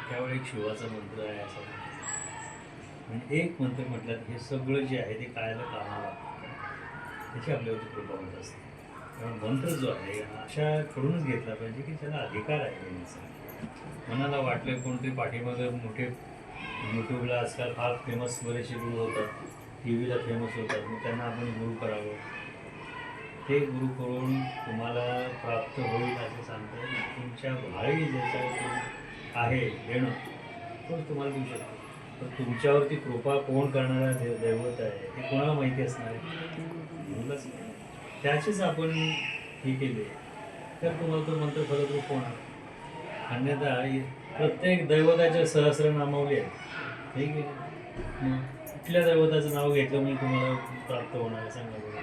त्यावेळी एक शिवाचा मंत्र आहे असं. म्हणजे एक मंत्र म्हटलं हे सगळं जे आहे ते कायला कामाला त्याची आपल्यावरती कृपा होत असते. त्यामुळे मंत्र जो आहे अशाकडूनच घेतला पाहिजे की त्याला अधिकार आहे घेण्याचा. मनाला वाटलं कोणतरी पाठीमागं मोठे यूट्यूबला आजकाल फार फेमस बरेचसे गुरु होतात, टी व्हीला फेमस होतात, मग त्यांना आपण गुरु करावं. ते गुरु करून तुम्हाला प्राप्त होईल असं सांगता येईल. तुमच्या भावी ज्याच्यावर आहे देणं तोच तुम्हाला देऊ शकतो. तर तुमच्यावरती कृपा कोण करणारा दैवत आहे हे कोणाला माहिती असणार आहे? मुलंच नाही. त्याचीच आपण हे केले तर तुम्हाला तो मंत्र फलद्रूप होणार. अन्यथा प्रत्येक दैवताच्या सहस्रनामावली आहे, ठीक आहे. मग कुठल्या दैवताचं नाव घेतलं म्हणजे तुम्हाला प्राप्त होणार आहे सांगा बघा.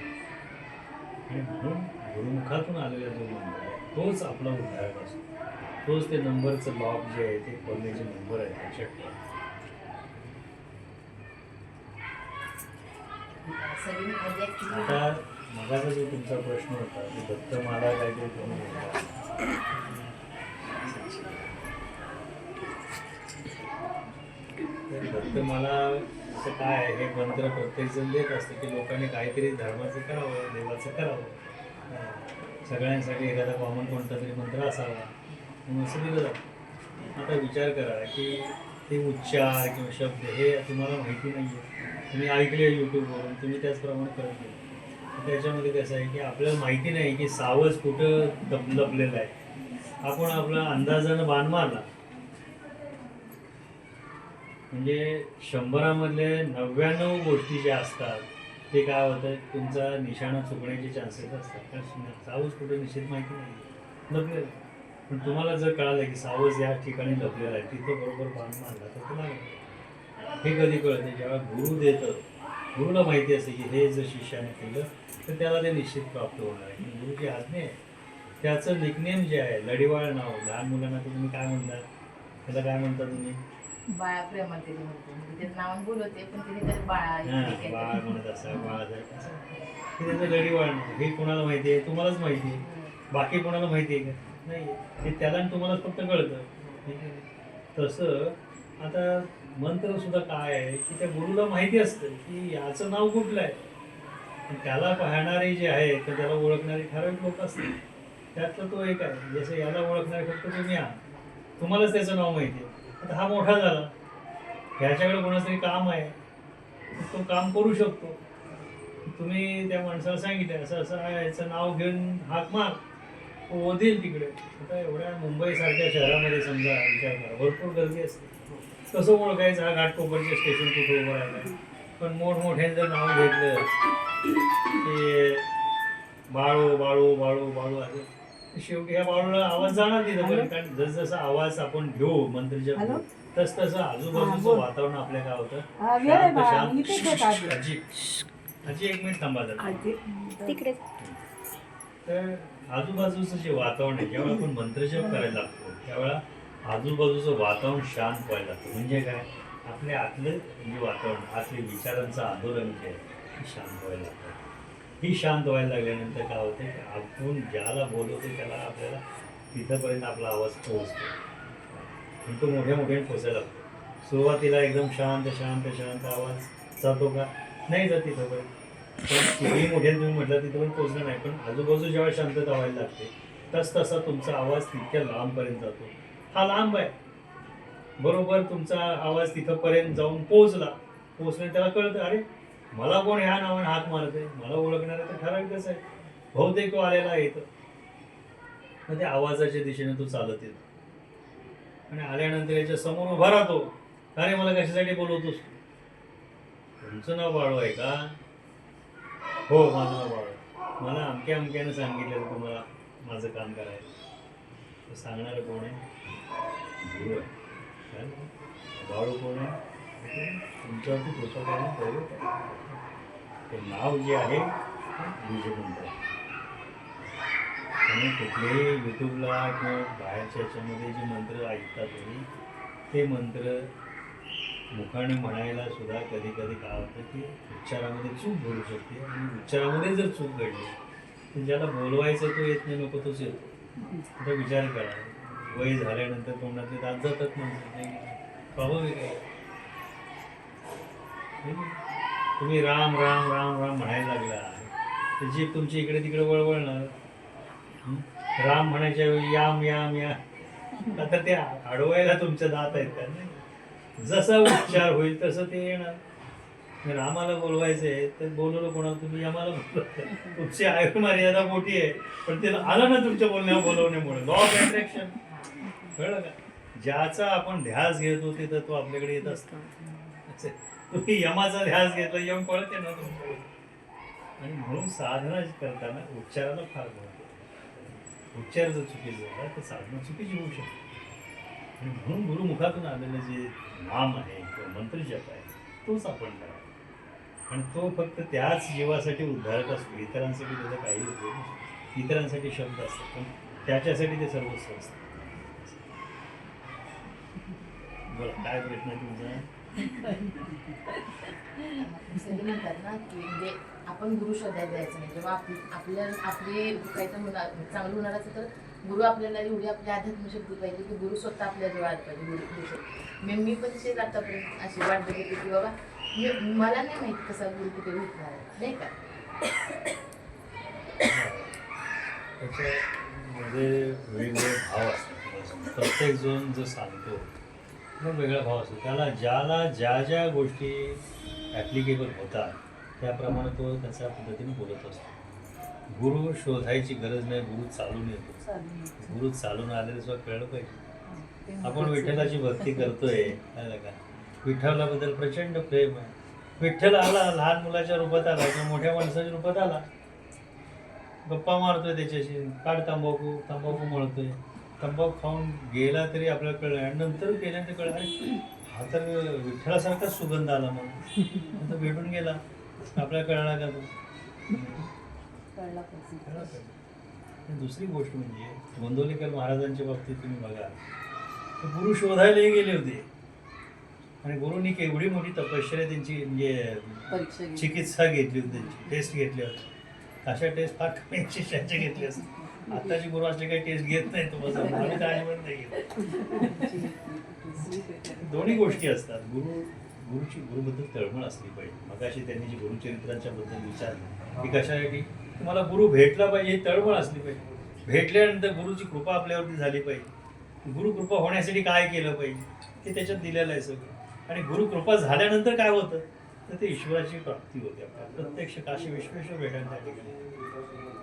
आणि म्हणून गुरुमुखातून आलेला जो मंत्र आहे तोच आपला उद्धारक असतो. तोच ते नंबरचं लॉक जे आहे ते खोलण्याचे नंबर आहे लक्षात ठेवा. आता मगाचा जो तुमचा प्रश्न होता ते दत्तमाला काहीतरी तुम्ही दत्तमाला असं काय आहे, हे मंत्र प्रत्येकजण देत असते की लोकांनी काहीतरी धर्माचं करावं, देवाचं करावं. सगळ्यांसाठी एखादा कॉमन कोणता तरी मंत्र असावा म्हणून असं दिलं जातं. आता विचार करा की ते उच्चार किंवा शब्द हे तुम्हाला माहिती नाही आहे, तुम्ही ऐकले यूट्यूबवरून, तुम्ही त्याचप्रमाणे करत नाही. त्याच्यामध्ये कसं आहे की आपल्याला माहिती नाही की सावज कुठं लपलेलं आहे. आपण आपला अंदाजानं बाण मारला म्हणजे 100मधले 99 गोष्टी ज्या असतात ते काय होतं, तुमचा निशाणा चुकण्याचे चान्सेस असतात. कारण सावज कुठं निश्चित माहिती नाही लपलेलं आहे. पण तुम्हाला जर कळालं की सावज या ठिकाणी लपलेला आहे, तिथं बरोबर बाण मारला तर तुम्हाला हे कधी कळतं, जेव्हा गुरु देतं, गुरुला माहिती असते की हे जर शिष्याने केलं तर त्याला ते निश्चित प्राप्त होणार आहे. आणि गुरुची आज्ञा आहे. त्याचं निकनेम जे आहे लढीवाळ नाव, लहान मुलांना तर तुम्ही काय म्हणतात, त्याला काय म्हणता तुम्ही? बाळा प्रेमात ते म्हणतो, म्हणजे त्याचं नाव बोलवते पण तिने तरी बाळा हां, हे काय बाळ करते. म्हणत असा, बाळासाहेब असं. हे त्याचं लढीवाळ नाव. हे कोणाला माहिती आहे? तुम्हालाच माहिती आहे. बाकी कोणाला माहिती आहे का? नाही. हे त्याला आणि तुम्हालाच फक्त कळतं. ठीक आहे. तसं आता मंत्र सुद्धा काय आहे की त्या गुरुला माहिती असतं की याचं नाव कुठलं आहे. पण त्याला पाहणारे जे आहे तर त्याला ओळखणारे ठराविक लोक असतात. त्यातलं तो एक आहे. जसं याला ओळखणारे फक्त तुम्ही आहात, तुम्हालाच त्याचं नाव माहिती आहे. आता हा मोठा झाला, ह्याच्याकडे कोणाचं तरी काम आहे, तो काम करू शकतो. तुम्ही त्या माणसाला सांगितलं असं असं आहे, याचं नाव घेऊन हाक मार, तो ओढेल तिकडे. आता एवढ्या मुंबईसारख्या शहरामध्ये समजा विचार करा, भरपूर गर्दी असते. कसं ओळखायचं हा घाटकोपरचे स्टेशन कुठं उभं राहिलं. पण मोठमोठ्याने जर नाव घेतलं की बाळू बाळू बाळू बाळू असं, शेवटी ह्या बाळूला आवाज जाणार तिथं. पण कारण जसजसा आवाज आपण घेऊ मंत्रजप घेऊ, तस तसं आजूबाजूचं वातावरण आपल्या काय होतं, शांत शांत. आजी आजी एक मिनिट थांबा जरा. तिकडे तर आजूबाजूचं जे वातावरण आहे, जेव्हा आपण मंत्रजप करायला लागतो त्यावेळेला आजूबाजूचं वातावरण शांत व्हायला लागतं. म्हणजे काय, आपल्या आतलं जे वातावरण, आतले विचारांचं आंदोलन जे आहे ते शांत व्हायला लागतं. ही शांत व्हायला लागल्यानंतर काय होतं की आपण ज्याला बोलवतो त्याला आपल्याला तिथंपर्यंत आपला आवाज पोहोचतो. पण तो मोठ्या मोठ्याने पोचायला लागतो. सुरुवातीला एकदम शांत शांत शांत आवाज जातो का? नाही जात तिथंपर्यंत. पण कितीही मोठ्याने तुम्ही म्हटलं तिथपर्यंत पोचलं नाही. पण आजूबाजू जेव्हा शांतता व्हायला लागते तस तसा तुमचा आवाज तितक्या लांबपर्यंत जातो. हा लांब आहे, बरोबर तुमचा आवाज तिथंपर्यंत जाऊन पोहोचलं त्याला कळतं, अरे मला कोण ह्या नावाने हाक मारत आहे, मला ओळखणारं तर ठराविकच आहे, बहुतेक तो आलेला येतो. मग त्या आवाजाच्या दिशेने तो चालत येतो आणि आल्यानंतर याच्या समोर उभा राहतो. अरे मला कशासाठी बोलवतोस? तुमचं नाव बाळू आहे का? हो माझं नाव बाळू आहे. मला अमक्या अमक्यानं सांगितलं तुम्हाला माझं काम करायचं. सांगणारं कोण आहे? गुरु आहे. काय नाही? बाळू कोण आहे? तुमच्यावरती कृपा करणं प्रेरित आहे. ते नाव जे आहे बीजमंत्र. आणि कुठलेही यूट्यूबला किंवा बाहेरच्या याच्यामध्ये जे मंत्र ऐकतात तुम्ही, ते मंत्र मुखाने म्हणायला सुद्धा कधी कधी काय होतं की उच्चारामध्ये चूक घडू शकते. आणि उच्चारामध्ये जर चूक घडली तर ज्याला बोलवायचं तो येत नाही, नको तोच येतो. आता विचार करा, वय झाल्यानंतर तोंडातले दात जातात म्हणजे स्वाभाविक आहे. तुम्ही राम राम राम राम म्हणायला लागला तर जीभ तुमची इकडे तिकडे वळवळणार. राम म्हणायच्या वेळी याम याम या, आता ते अडवायला तुमचे दात आहेत का? नाही. जसा उच्चार होईल तसं ते येणार. रामाला बोलवायचं आहे तर बोलवलं कोणाला तुम्ही? यमाला बोलवलं. तुमची आयु मर्यादा मोठी आहे, पण ते आलं ना तुमच्या बोलण्यामुळे. लॉ ऑफ अट्रॅक्शन, कळलं का? ज्याचा आपण ध्यास घेतो ते तत्व आपल्याकडे येत असतं. तुम्ही यमाचा ध्यास घेतला, यम पळत आहे ना तुमच्याकडे. आणि म्हणून साधना करताना उच्चाराला फार महत्त्व आहे. उच्चार जर चुकीचा झाला तर साधना चुकीची होऊ शकते. आणि म्हणून गुरुमुखातून आलेलं जे नाम आहे किंवा मंत्रजप आहे तोच आपण करा. आणि तो फक्त त्याच जीवासाठी उद्धारक असतो. इतरांसाठी त्याचा काही उपयोग नसतो. इतरांसाठी शब्द असतात पण त्याच्यासाठी ते सर्वस्व असतं. बोला, काय प्रश्न आहे तुमचा? सगळे म्हणतात ना की म्हणजे आपण गुरु शोधायला जायचं नाही. जेव्हा आपले काही तर चांगलं होणार असेल तर गुरु आपल्याला एवढी आपली अध्यात्मशक्ती पाहिजे की गुरु स्वतः आपल्या जवळ आला पाहिजे. गुरु मी पण तेच आतापर्यंत अशी वाट बघितली की बाबा मला नाही माहिती कसा गुरु कुठे भेटणार आहे, नाही का? त्याच्यामध्ये वेगवेगळे भाव असतात. प्रत्येक जण जो सांगतो मग वेगळा भाव असतो. ज्याला ज्या ज्या गोष्टी ॲप्लिकेबल होतात त्याप्रमाणे तो त्याच्या पद्धतीने बोलत असतो. गुरु शोधायची गरज नाही, गुरु चालून येतो. गुरु चालून आलेलं सुद्धा कळलं पाहिजे. आपण विठ्ठलाची भक्ती करतोय, कळलं का? विठ्ठलाबद्दल प्रचंड प्रेम आहे, विठ्ठल आला, लहान मुलाच्या रूपात आला किंवा मोठ्या माणसाच्या रूपात आला, गप्पा मारतोय त्याच्याशी, काढ तंबाखू, तंबाखू मळतोय, तंबाखू खाऊन गेला तरी आपल्याला कळलं, आणि नंतर गेल्यानंतर कळलं अरे हा तर विठ्ठलासारखाच सुगंध आला म्हणून, नंतर भेटून गेला, आपल्याला कळला का तो? कळला पाहिजे. कळला पाहिजे. आणि दुसरी गोष्ट म्हणजे गोंदवलेकर महाराजांच्या बाबतीत तुम्ही बघा, ते गुरु शोधायलाही गेले होते, आणि गुरुनी केवढी मोठी तपश्चर्या त्यांची म्हणजे परीक्षा घेतली. चिकित्सा घेतली होती, त्यांची टेस्ट घेतल्या होत्या. अशा टेस्ट फार कमी शिष्यांच्या घेतल्या असतात. आताची गुरु असले काही टेस्ट घेत नाही, तुम्हाला आम्ही तर अजिबात नाही घेत. दोन्ही गोष्टी असतात. गुरुची गुरुबद्दल तळमळ असली पाहिजे. मगाशी त्यांनी जी गुरुचरित्रांच्या बद्दल विचारलं की कशासाठी, तुम्हाला गुरु भेटला पाहिजे ही तळमळ असली पाहिजे. भेटल्यानंतर गुरुची कृपा आपल्यावरती झाली पाहिजे. गुरु कृपा होण्यासाठी काय केलं पाहिजे ते त्याच्यात दिलेलं आहे सगळं. आणि गुरु कृपा झाल्यानंतर काय होतं तर ते ईश्वराची प्राप्ती होते. आपल्याला प्रत्यक्ष काशी विश्वेश्वर भेटायला त्या ठिकाणी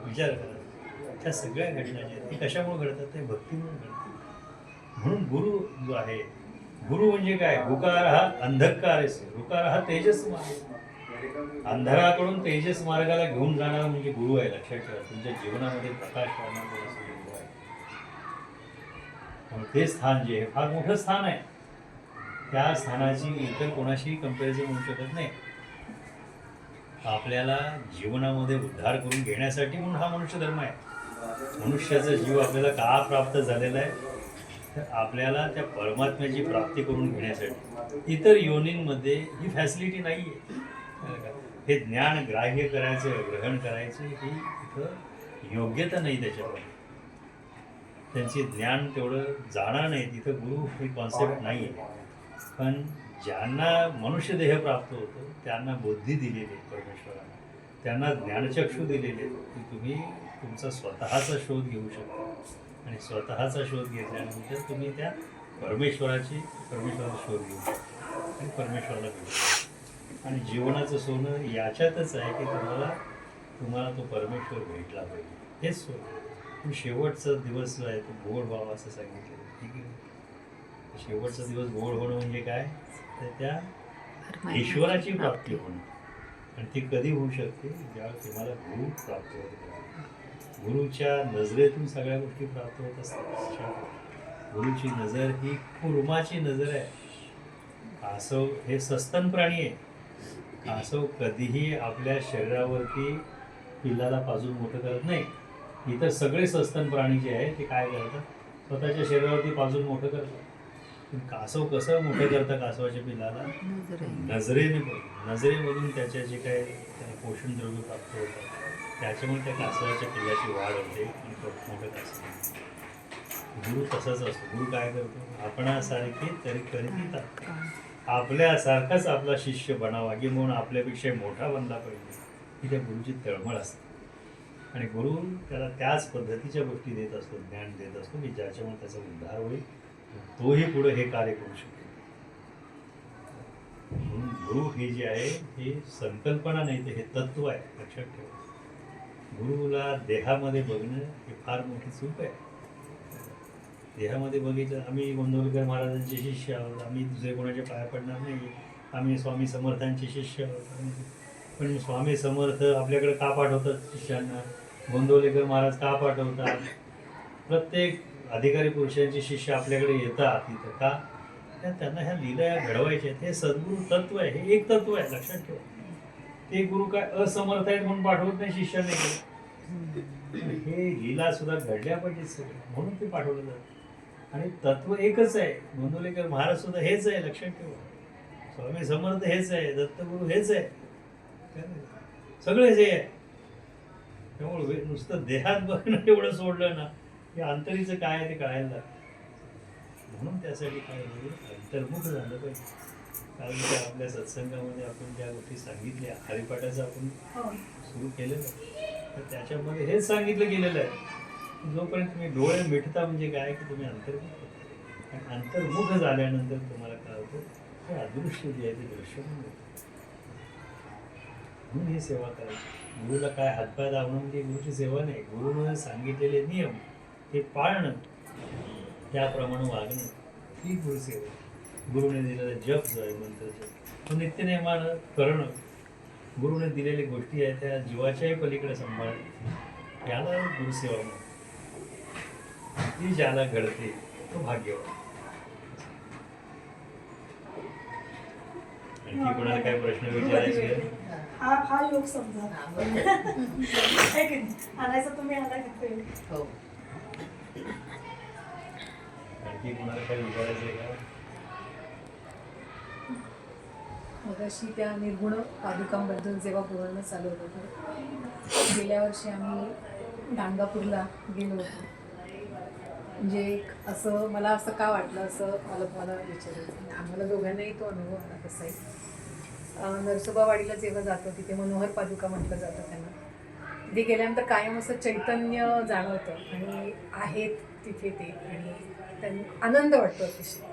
विचार करा. त्या सगळ्या घटना ज्या आहेत ते कशामुळे घडतात, ते भक्तीमुळे घडतात. म्हणून गुरु जो आहे, गुरु म्हणजे काय, गुकार हा अंधकार आहे, गुकार हा तेजस मार्ग, अंधाराकडून तेजस मार्गाला घेऊन जाणारा म्हणजे गुरु आहे. लक्षात ठेवा, तुमच्या जीवनामध्ये प्रकाश करणारा गुरु आहे. त्यामुळे ते स्थान जे आहे फार मोठं स्थान आहे. त्या स्थानाची इतर कोणाशी कंपॅरिझन होऊ शकत नाही. आपल्याला जीवनामध्ये उद्धार करून घेण्यासाठी म्हणून हा मनुष्य धर्म आहे. मनुष्याचा जीव आपल्याला का प्राप्त झालेला आहे तर आपल्याला त्या परमात्म्याची प्राप्ती करून घेण्यासाठी. इतर योनींमध्ये ही फॅसिलिटी नाही आहे. हे ज्ञान ग्राह्य करायचं, ग्रहण करायचं ही इथं योग्यता नाही. त्याच्यावर त्यांचे ज्ञान तेवढं जाणार नाही. तिथं गुरु ही कॉन्सेप्ट नाही आहे. पण ज्यांना मनुष्यदेह प्राप्त होतो त्यांना बुद्धी दिलेली आहे परमेश्वराने, त्यांना ज्ञानचक्षू दिलेले आहेत की तुम्ही तुमचा स्वतःचा शोध घेऊ शकता. आणि स्वतःचा शोध घेतल्यानंतर तुम्ही त्या परमेश्वराचा शोध घेऊ शकता आणि परमेश्वराला भेटू शकता. आणि जीवनाचं सोनं याच्यातच आहे की तुम्हाला तो परमेश्वर भेटला पाहिजे. हेच सोनं. पण शेवटचा दिवस जो आहे तो गोड व्हावा असं सांगितलं. ठीक आहे, शेवटचा दिवस गोड होणं म्हणजे काय तर त्या ईश्वराची प्राप्ती होणं. आणि ती कधी होऊ शकते, ज्यावेळेस तुम्हाला गुरु प्राप्त होते. गुरुच्या नजरेतून सगळ्या गोष्टी प्राप्त होत असतात. गुरुची नजर ही कुर्माची नजर आहे. कासव हे सस्तन प्राणी आहे. कासव कधीही आपल्या शरीरावरती पिल्लाला पाजून मोठं करत नाही. इतर सगळे सस्तन प्राणी जे आहे ते काय करतात, स्वतःच्या शरीरावरती पाजून मोठं करतात. पण कासव कसं मोठं करतं कासवाच्या पिल्लाला, नजरेने बघून, नजरेमधून त्याच्या जे काही त्याला पोषण द्रव्य प्राप्त होतं त्याच्यामुळे त्या कासवाच्या पिल्लाची वाढ होते आणि मोठं कासव. गुरु तसाच असतो. गुरु काय करतो, आपणासारखे तरी करीत आपल्यासारखाच आपला शिष्य बनावा की म्हणून आपल्यापेक्षा मोठा बनला पाहिजे ही त्या गुरुची तळमळ असते. आणि गुरु त्याला त्याच पद्धतीच्या गोष्टी देत असतो, ज्ञान देत असतो की ज्याच्यामुळे त्याचा उद्धार होईल, तोही पुढे हे कार्य करू शकेल. म्हणून गुरु हे जे आहे हे संकल्पना नाही तर हे तत्व आहे. लक्षात ठेवा, गुरुला देहामध्ये बघणं हे फार मोठी चूक आहे. देहामध्ये बघितलं, आम्ही गोंदवलेकर महाराजांचे शिष्य आहोत, आम्ही दुसरे कोणाच्या पाया पडणार नाही, आम्ही स्वामी समर्थांचे शिष्य आहोत. पण स्वामी समर्थ आपल्याकडे का पाठवतात शिष्यांना, गोंदवलेकर महाराज का पाठवतात, प्रत्येक अधिकारी पुरुषांचे शिष्य आपल्याकडे येतात तिथं का, त्यांना ह्या लीला घडवायच्या. हे सद्गुरु तत्व आहे, हे एक तत्व आहे. लक्षात ठेवा, ते गुरु काय असमर्थ आहेत म्हणून पाठवत नाही शिष्याने. हे लीला सुद्धा घडल्या पाहिजे सगळं, म्हणून ते पाठवलं जातं. आणि तत्व एकच आहे. गोंदवलेकर महाराज सुद्धा हेच आहे. लक्षात ठेवा, स्वामी समर्थ हेच आहे, दत्तगुरु हेच आहे, सगळेच हे आहे. त्यामुळे नुसतं देहात बघणं एवढं सोडलं ना की अंतरीचं काय आहे ते कळायला लागतं. म्हणून त्यासाठी काय होईल, अंतर्मुख झालं पाहिजे. कारण त्या आपल्या सत्संगामध्ये आपण ज्या गोष्टी सांगितल्या, हरिपाठाचं आपण सुरू केलेलं आहे, तर त्याच्यामध्ये हेच सांगितलं गेलेलं आहे. जोपर्यंत तुम्ही डोळे मिटता म्हणजे काय की तुम्ही अंतर्मुख होता. आणि अंतर्मुख झाल्यानंतर तुम्हाला काय होतं, हे अदृश्य जे आहे ते दृश्य होतं. म्हणून ही सेवा करायची. गुरुला काय हातपाय दाबणं म्हणजे गुरुची सेवा नाही. गुरुने सांगितलेले नियम ते पाळणं, त्याप्रमाणे वागणं ही गुरुसेवा. गुरुने दिलेला जप जो आहे, मंत्र जप, तो नित्यनेमानं करणं, गुरुने दिलेल्या गोष्टी आहेत त्या जीवाच्याही पलीकडे सांभाळणं, याला गुरुसेवा म्हणतात. ती ज्याला घडते तो भाग्यवान. आणखी कोणाला काय प्रश्न विचारायचे आहेत? हा योग समजा हा, बरोबर. आहे की नाही? आणायचा तुम्ही आला घेतोय. हो. आणखी कोणाला काय विचारायचं आहे का? मगाशी त्या निर्गुण पादुकांबद्दल जेव्हा बोलणं चालू होतं, गेल्या वर्षी आम्ही गाणगापूरला गेलो होतो. म्हणजे एक असं मला असं का वाटलं असं मला तुम्हाला विचारायचं. आम्हाला दोघांनाही तो अनुभव आला कसाही. नरसोबावाडीला जेव्हा जातो तिथे मनोहर पादुका म्हटलं जातं त्यांना. तिथे गेल्यानंतर कायम असं चैतन्य जाणवतं आणि आहेत तिथे ते आणि त्यांना आनंद वाटतो अतिशय.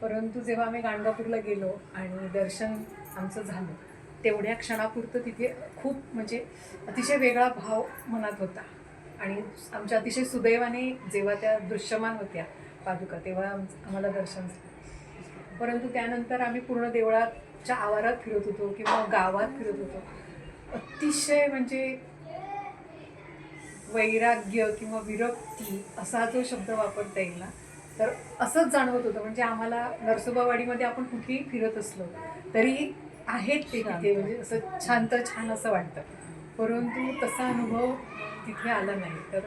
परंतु जेव्हा आम्ही गाणगापूरला गेलो आणि दर्शन आमचं झालं तेवढ्या क्षणापुरतं तिथे खूप म्हणजे अतिशय वेगळा भाव मनात होता आणि आमच्या अतिशय सुदैवाने जेव्हा त्या दृश्यमान होत्या पादुका तेव्हा आम्हाला दर्शन झालं. परंतु त्यानंतर आम्ही पूर्ण देवळाच्या आवारात फिरत होतो किंवा गावात फिरत होतो. अतिशय म्हणजे वैराग्य किंवा विरक्ती असा जो शब्द वापरता येईल ना, तर असंच जाणवत होतं. म्हणजे आम्हाला नरसोबावाडीमध्ये आपण कुठेही फिरत असलो तरी आहेत ते तिथे, म्हणजे असं शांत छान असं वाटतं. परंतु तसा अनुभव तिथे आला नाही. तर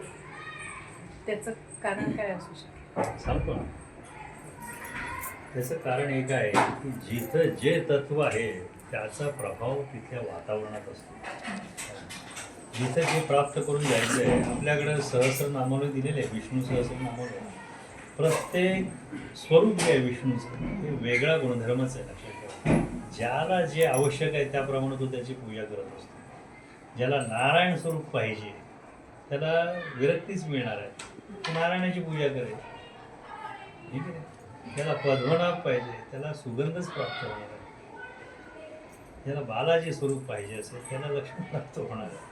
त्याचं कारण काय असू शकतं? सांगतो ना. त्याचं कारण एक आहे की जिथं जे तत्व आहे त्याचा प्रभाव तिथल्या वातावरणात असतो. जिथं जे प्राप्त करून जायचं आहे, आपल्याकडं सहस्रनामावली दिलेले आहे, विष्णू सहस्रनामावली. प्रत्येक स्वरूप जे आहे विष्णूचं हे वेगळा गुणधर्मच आहे. लक्षात ठेवा. ज्याला जे आवश्यक आहे त्याप्रमाणे तो त्याची पूजा करत असतो. ज्याला नारायण स्वरूप पाहिजे त्याला विरक्तीच मिळणार आहे, तो नारायणाची पूजा करेल. ठीक आहे. ज्याला पद्मनाभ पाहिजे त्याला सुगंधच प्राप्त होणार आहे. ज्याला बालाजी स्वरूप पाहिजे असेल त्याला लक्ष्मी प्राप्त होणार आहे.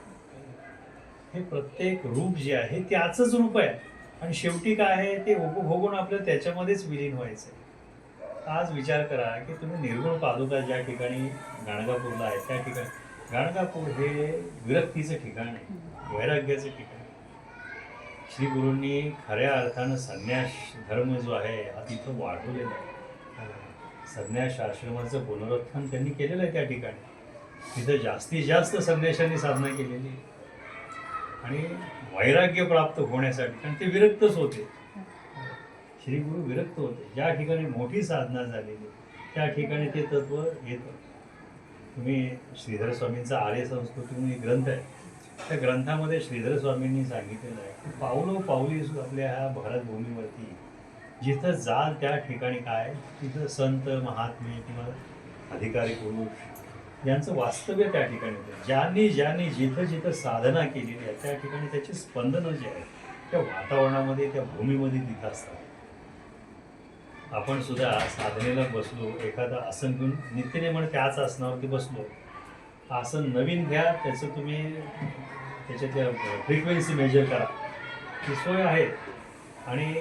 हे प्रत्येक रूप जे आहे त्याचंच रूप आहे आणि शेवटी काय आहे ते उपभोगून आपलं त्याच्यामध्येच विलीन व्हायचं आहे. आज विचार करा की तुम्ही निर्गुण पादुका ज्या ठिकाणी गाणगापूरला आहे त्या ठिकाणी, गाणगापूर हे विरक्तीचं ठिकाण आहे, वैराग्याचं ठिकाण आहे. श्री गुरूंनी खऱ्या अर्थानं संन्यास धर्म जो आहे हा तिथं वाढवलेला आहे. संन्यास आश्रमाचं पुनरुत्थान त्यांनी केलेलं आहे त्या ठिकाणी. तिथं जास्तीत जास्त संन्याशांनी साधना केलेली आहे आणि वैराग्य प्राप्त होण्यासाठी, कारण ते विरक्तच होते. श्री गुरु विरक्त होते. ज्या ठिकाणी मोठी साधना झालेली त्या ठिकाणी ते तत्व येतं. तुम्ही श्रीधर स्वामींचा आर्य संस्कृती म्हणून एक ग्रंथ आहे, त्या ग्रंथामध्ये श्रीधर स्वामींनी सांगितलेलं आहे की पावलोपावली आपल्या ह्या भारतभूमीवरती जिथं जाल त्या ठिकाणी काय तिथं संत महात्मे किंवा अधिकारी पुरुष यांचं वास्तव्य त्या ठिकाणी होतं. ज्यांनी ज्यांनी जिथं जिथं साधना केलेली आहे त्या ठिकाणी त्याची स्पंदनं जे आहेत त्या वातावरणामध्ये त्या भूमीमध्ये तिथं असतात. आपण सुद्धा साधनेला बसलो, एखादं आसन घेऊन नित्यनेमाने त्याच आसनावरती बसलो, आसन नवीन घ्या, त्याचं तुम्ही त्याच्यातल्या फ्रिक्वेन्सी मेजर करा, ती सोय आहे. आणि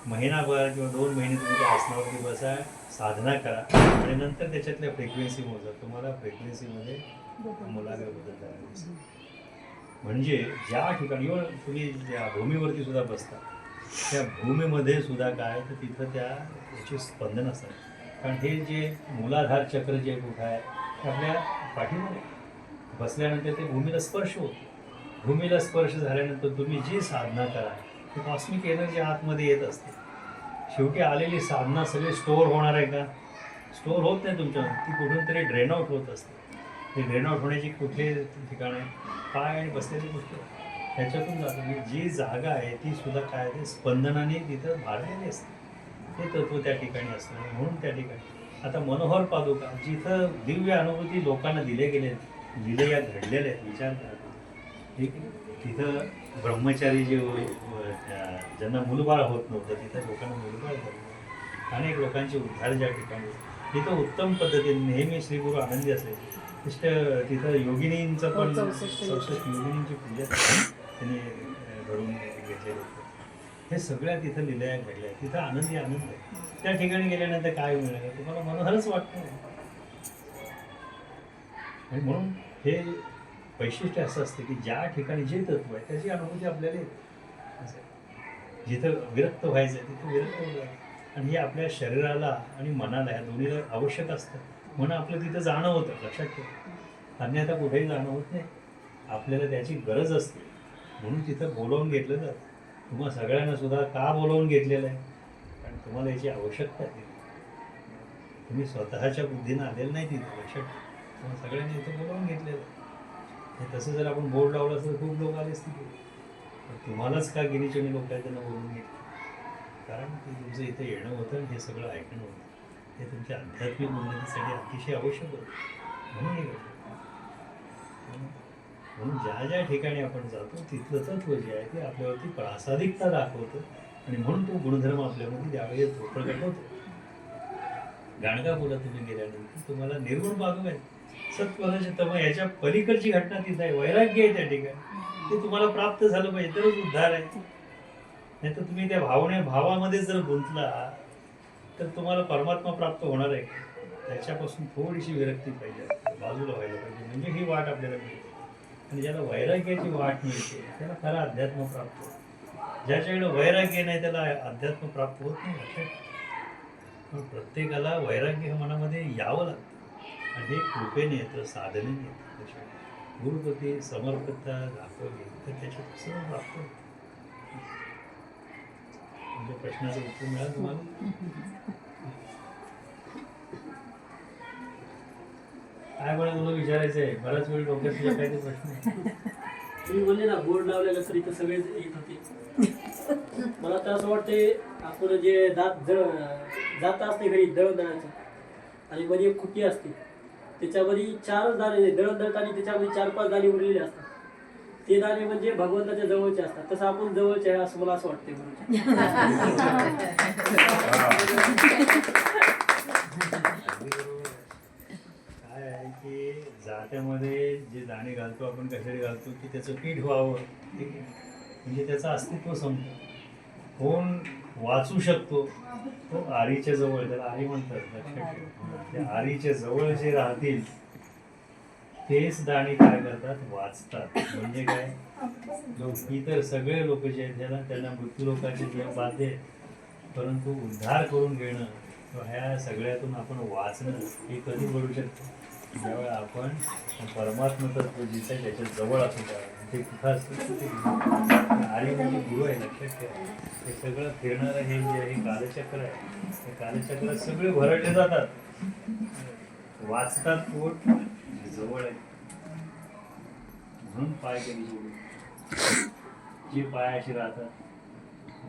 महिनाभर किंवा 2 महिने तुम्ही त्या आसनावरती बसा, साधना करा आणि नंतर त्याच्यातल्या फ्रिक्वेन्सी मोजा. तुम्हाला फ्रिक्वेन्सीमध्ये मुलाला बदल झाला दिसेल. म्हणजे ज्या ठिकाणी इव्हन तुम्ही ज्या भूमीवरती सुद्धा बसता त्या भूमीमध्ये सुद्धा काय तर तिथं त्याची स्पंदन असतात. कारण हे जे मूलाधार चक्र जे कुठं आहे ते आपल्या पाठीमध्ये बसल्यानंतर ते भूमीला स्पर्श होतो. भूमीला स्पर्श झाल्यानंतर तुम्ही जी साधना करा ती कॉस्मिक एनर्जी आतमध्ये येत असते. शेवटी आलेली साधना सगळी स्टोअर होणार आहे का? स्टोअर होत नाही तुमच्या, ती कुठून तरी ड्रेन आउट होत असते. ते ड्रेन आउट होण्याची कुठले ठिकाण आहे? पाय आणि बसलेली गोष्ट ह्याच्यातून जातं. म्हणजे जी जागा आहे ती सुद्धा काय ते स्पंदनाने तिथं भारलेली असते. ते तत्व त्या ठिकाणी असतं. म्हणून त्या ठिकाणी आता मनोहर पादुका जिथं दिव्य अनुभूती लोकांना दिले गेले, लिलया घडलेल्या आहेत. विचार करा ठीक आहे. तिथं ब्रह्मचारी जे ज्यांना मुलबाळ होत नव्हतं तिथं लोकांना मुलबाळ झालं. अनेक लोकांचे उद्धार ज्या ठिकाणी तिथं उत्तम पद्धतीने नेहमी श्री गुरु आनंदी असायचे. तिथं योगिनींचं पण 64 योगिनींची पूजा त्यांनी घडून घेतलेलं होतं. हे सगळ्या तिथं लिलया घडल्या. तिथं आनंदी आनंद आहे. त्या ठिकाणी गेल्यानंतर काय मिळालं तुम्हाला मनोहरच वाटतं. आणि म्हणून हे वैशिष्ट्य असं असतं की ज्या ठिकाणी जे तत्व आहे त्याची अनुभूती आपल्याला येते. असं आहे. जिथं विरक्त व्हायचं आहे तिथं विरक्त व्हायचं. आणि हे आपल्या शरीराला आणि मनाला ह्या दोन्हीला आवश्यक असतं म्हणून आपलं तिथं जाणं होतं. लक्षात ठेवा, अन्यथा कुठेही जाणं होत नाही. आपल्याला त्याची गरज असते म्हणून तिथं बोलावून घेतलं जातं. तुम्हा सगळ्यांना सुद्धा का बोलावून घेतलेलं आहे? कारण तुम्हाला याची आवश्यकता आहे. तुम्ही स्वतःच्या बुद्धीनं आलेलं नाही तिथे. लक्षात ठेवा, तुम्हाला सगळ्यांनी इथं बोलावून घेतलेलं आहे. हे तसं जर आपण बोर्ड लावलं असतं तर खूप लोक आले असते. तुम्हालाच का गिरीचणी लोक आहेत त्यांना बोलून घेतलं? कारण की तुमचं इथं येणं होतं आणि हे सगळं ऐकणं होतं. हे तुमच्या आध्यात्मिक उन्नतीसाठी अतिशय आवश्यक होतं. म्हणून हे घडलं. म्हणून ज्या ज्या ठिकाणी आपण जातो तिथलं तत्व जे आहे ते आपल्यावरती प्रासादिकता दाखवतं आणि म्हणून तो गुणधर्म आपल्यामध्ये त्यावेळी येतो, प्रकट होतो. गाणगापूरला तुम्ही गेल्यानंतर तुम्हाला निर्गुण बाजू आहे, सत्वरज तम याच्या पलीकडची घटना तिथं आहे. वैराग्य आहे त्या ठिकाणी. ते तुम्हाला प्राप्त झालं पाहिजे तरच उद्धार आहे. नाही तर तुम्ही त्या भावामध्ये जर गुंतला तर तुम्हाला परमात्मा प्राप्त होणार आहे. त्याच्यापासून थोडीशी विरक्ती पाहिजे, बाजूला व्हायला पाहिजे, म्हणजे ही वाट आपल्याला मिळते. आणि ज्याला वैराग्याची वाट मिळते त्याला खरं अध्यात्म प्राप्त होतं. ज्याच्याकडे वैराग्य नाही त्याला अध्यात्म प्राप्त होत नाही. लक्षात. पण प्रत्येकाला वैराग्य हे मनामध्ये यावं लागतं आणि हे कृपेने येतं, साधनेने येतं. लक्षात. गुरुपती समर्पकता दाखवली तर त्याच्यात सर्व प्राप्त होतं. म्हणजे प्रश्नाचं उत्तर मिळालं तुम्हाला? काय मला तुला विचारायचं आहे? बराच वेळ डोक्यात तुझ्या काय ते प्रश्न आहे? तुम्ही म्हणले ना बोर्ड लावलेलं तर इथं सगळे येत होते. मला तर असं वाटते आपण जे जात असते घरी दळण दळायचं आणि मध्ये एक खुटी असते त्याच्यामध्ये 4 दाणे दळण दळताना त्याच्यामध्ये 4-5 दाणे उरलेले असतात. ते दाणे म्हणजे भगवंताच्या जवळचे असतात. तसं आपण जवळचे आहे असं मला असं वाटते. काय आहे की जात्यामध्ये जे दाणे घालतो आपण कशाने घालतो की त्याचं पीठ व्हावं. ठीक आहे. म्हणजे त्याचं अस्तित्व संपतं. कोण वाचू शकतो तो आरीच्या जवळ, त्याला आरी म्हणतात. लक्षात ठेवा. त्या आरीच्या जवळ जे राहतील तेच दाणे काय करतात, वाचतात. म्हणजे काय, इतर सगळे लोक जे आहेत त्यांना मृत्यू लोकांचे जीवन बाध्य आहे, परंतु उद्धार करून घेणं किंवा ह्या सगळ्यातून आपण वाचणं हे कधी घडू शकतं? ज्यावेळेला आपण परमात्मा तत्व जिथं आहे त्याच्या जवळ असू त्यावेळेला. ते कुठं असतं तिथे आरी म्हणजे गुरु आहे. लक्षात ठेवा. हे सगळं फिरणारं हे जे आहे कालचक्र आहे. ते कालचक्रात सगळे भरडले जातात, वाचतात पोट जवळ आहे. म्हणून पाय कधी जोडू जे पायाशी राहतात.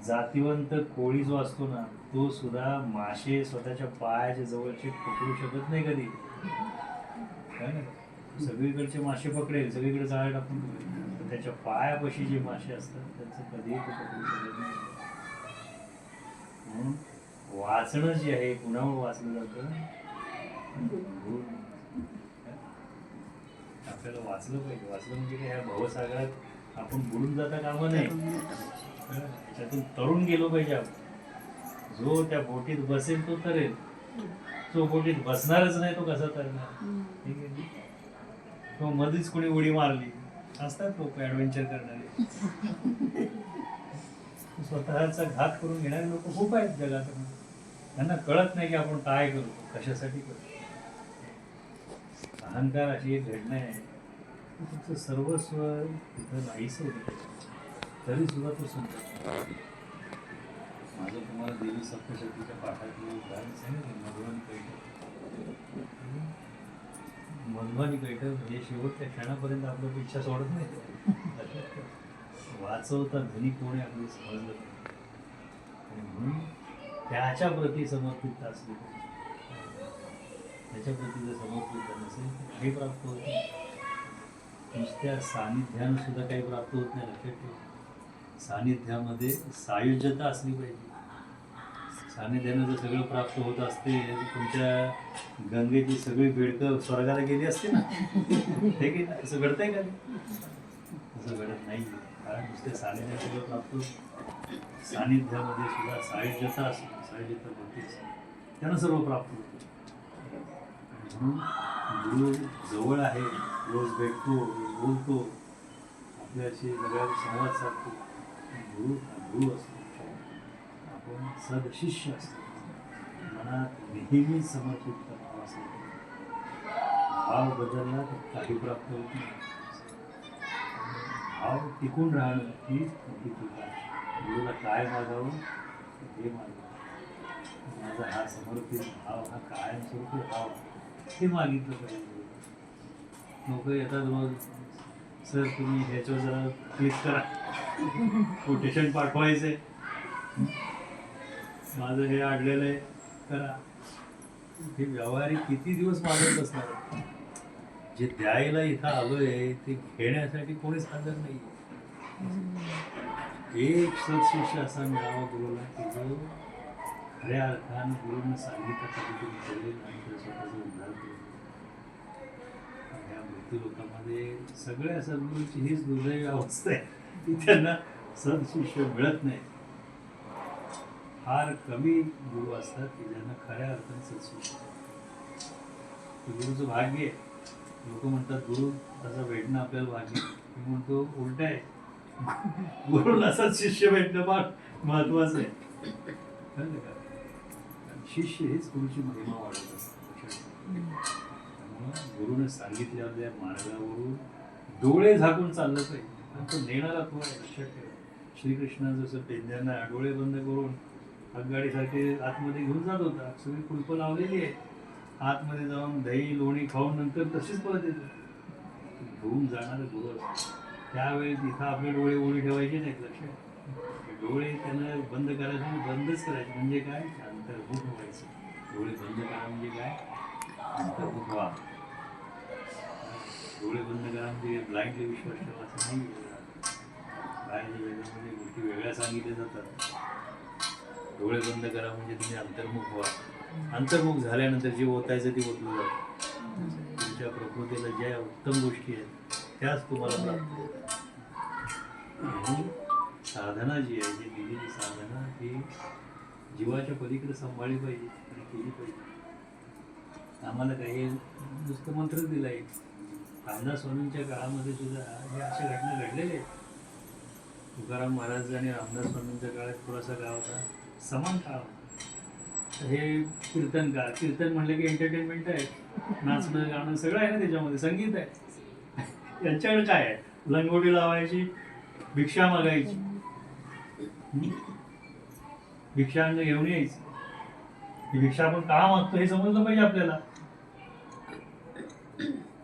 जातीवंत कोळी जो असतो ना तो सुद्धा मासे स्वतःच्या पायाच्या जवळचे पकडू शकत नाही कधी. काय ना, सगळीकडचे मासे पकडेल, सगळीकडे जाळ टाकून, पण त्याच्या पायापाशी जे मासे असतात त्यांचं कधीही तो पकडू शकत नाही. म्हणून वाचणं जे आहे कुणावर वाचलं जातं? आपल्याला वाचलं पाहिजे. वाचलं म्हणजे काय, ह्या भवसागरात आपण बुडून जाता कामा नाही. त्याच्यातून तरुण गेलो पाहिजे आपण. जो त्या बोटीत बसेल तो तरेल, जो बोटीत बसणारच नाही तो कसा तरणार? ठीक आहे. किंवा मध्येच कोणी उडी मारली, असतात लोक ऍडव्हेंचर करणारे. स्वतःचा घात करून घेणारे लोक खूप आहेत जगात. त्यांना कळत नाही की आपण काय करतो, कशासाठी करतो. अहंकार अशी एक घटना आहे की तुमचं सर्वस्व तिथं नाहीच होतं, तरी सुद्धा तो संपतो. माझं तुम्हाला देवी सप्तशतीच्या पाठातलं उदाहरण सांगितलं, मधुवानी पैठण. मधुवानी पैठण म्हणजे शेवटच्या क्षणापर्यंत आपलं इच्छा सोडत नाही. वाचवता धनी कोणी आपली समजलं नाही. आणि म्हणून त्याच्या प्रती समर्पित असली, त्याच्या प्रती जर समर्पित नसेल तर हे प्राप्त होत नाही. नुसत्या सानिध्यानं सुद्धा काही प्राप्त होत नाही. लक्षात ठेवा. सानिध्यामध्ये सायुज्यता असली पाहिजे. सानिध्यानं जर सगळं प्राप्त होत असते तुमच्या गंगेची सगळी बेडकं स्वर्गाला गेली असते ना. हे की असं घडतंय का? असं घडत नाही. कारण नुसते सानिध्यात सगळं प्राप्त होतं. सानिध्यामध्ये सुद्धा सायुज्यता असते. सायुज्यता भरतीच त्यानं सर्व प्राप्त होतं. म्हणून गुरु जवळ आहे, रोज भेटतो, रोज बोलतो, आपल्याशी सगळ्यात संवाद साधतो. गुरु गुरु असतो, आपण सदशिष्य असतो. मनात नेहमी समर्पित भाव असतो. भाव बदलला तर काही प्राप्त होत नाही. भाव टिकून राहणं हीच मोठी कृपा आहे. गुरुला काय मागावं हे मागावं. माझा हा समर्पित भाव, हा कायमस्वरूपी भाव, हे मागितलं पाहिजे. लोक येतात रोज, सर तुम्ही ह्याच्यावर जरा क्लिक करा, कोटेशन पाठवायचंय, माझं हे अडलेलं आहे करा. हे व्यावहारिक किती दिवस मागत असणार. जे द्यायला इथं आलोय ते घेण्यासाठी कोणीच हजर नाही. एक सत्शिष्य असा मिळावा गुरुला की जो खऱ्या अर्थानं गुरुनं सांगितलं कधीतरी करेल आणि त्या स्वतःचं उद्धार करेल. ह्या मृत्यू लोकांमध्ये सगळ्या सद्गुरूंची हीच दुर्दैवी अवस्था आहे की त्यांना सत्शिष्य मिळत नाही. फार कमी गुरु असतात की ज्यांना खऱ्या अर्थाने सत्शिष्य. गुरुचं भाग्य आहे. लोक म्हणतात गुरु तसा भेटणं आपल्याला भाग्य. मी म्हणतो उलट आहे, गुरुला असाच शिष्य भेटणं फार महत्वाचं आहे. कळलं का? शिष्य हेच गुरुची महिमा वाढत असते. त्यामुळं गुरुने सांगितलेल्या मार्गावरून डोळे झाकून चाललं पाहिजे. पण तो नेणारा तो आहे, लक्षात ठेवा. श्रीकृष्ण जसं पेंद्यांना डोळे बंद करून आगगाडीसारखे आतमध्ये घेऊन जात होता. सगळी कुलपं लावलेली आहे. आतमध्ये जाऊन दही लोणी खाऊन नंतर तशीच परत येतो. घेऊन जाणारे गुरु असतो. त्यावेळी तिथं आपले डोळे उघडे ठेवायचे नाहीत. लक्षात, डोळे त्यांना बंद करायचे आणि बंदच करायचे. म्हणजे काय? अंतर्मुख व्हायचं. डोळे बंद करा म्हणजे काय? अंतर्मुख व्हा. डोळे बंद करा म्हणजे ब्लाइंडली विश्वास ठेवायचा नाही. बाहेरच्या वेदामध्ये गोष्टी वेगळ्या सांगितल्या जातात. डोळे बंद करा म्हणजे तुम्ही अंतर्मुख व्हा. अंतर्मुख झाल्यानंतर जे ओतायचं ते ओतलं जातं. तुमच्या प्रकृतीला ज्या उत्तम गोष्टी आहेत त्याच तुम्हाला प्राप्त होतात. म्हणून साधना जी आहे, जी दिलेली साधना ही जीवाच्या पलीकडे सांभाळली पाहिजे आणि केली पाहिजे. आम्हाला काही नुसतं मंत्र दिला आहे. रामदास स्वामींच्या काळामध्ये सुद्धा हे अशा घटना घडलेल्या आहेत. तुकाराम महाराज आणि रामदास स्वामींच्या काळात थोडासा काळ होता, समान काळ होता. हे कीर्तनकार, कीर्तन म्हणलं की एंटरटेनमेंट आहे, नाचणं गाणं सगळं आहे ना त्याच्यामध्ये, संगीत आहे. यांच्याकडे काय आहे? लंगोटी लावायची, भिक्षा मागायची, भिक्षा अन्न घेऊन यायची. ही भिक्षा आपण का मागतो हे समजलं पाहिजे आपल्याला.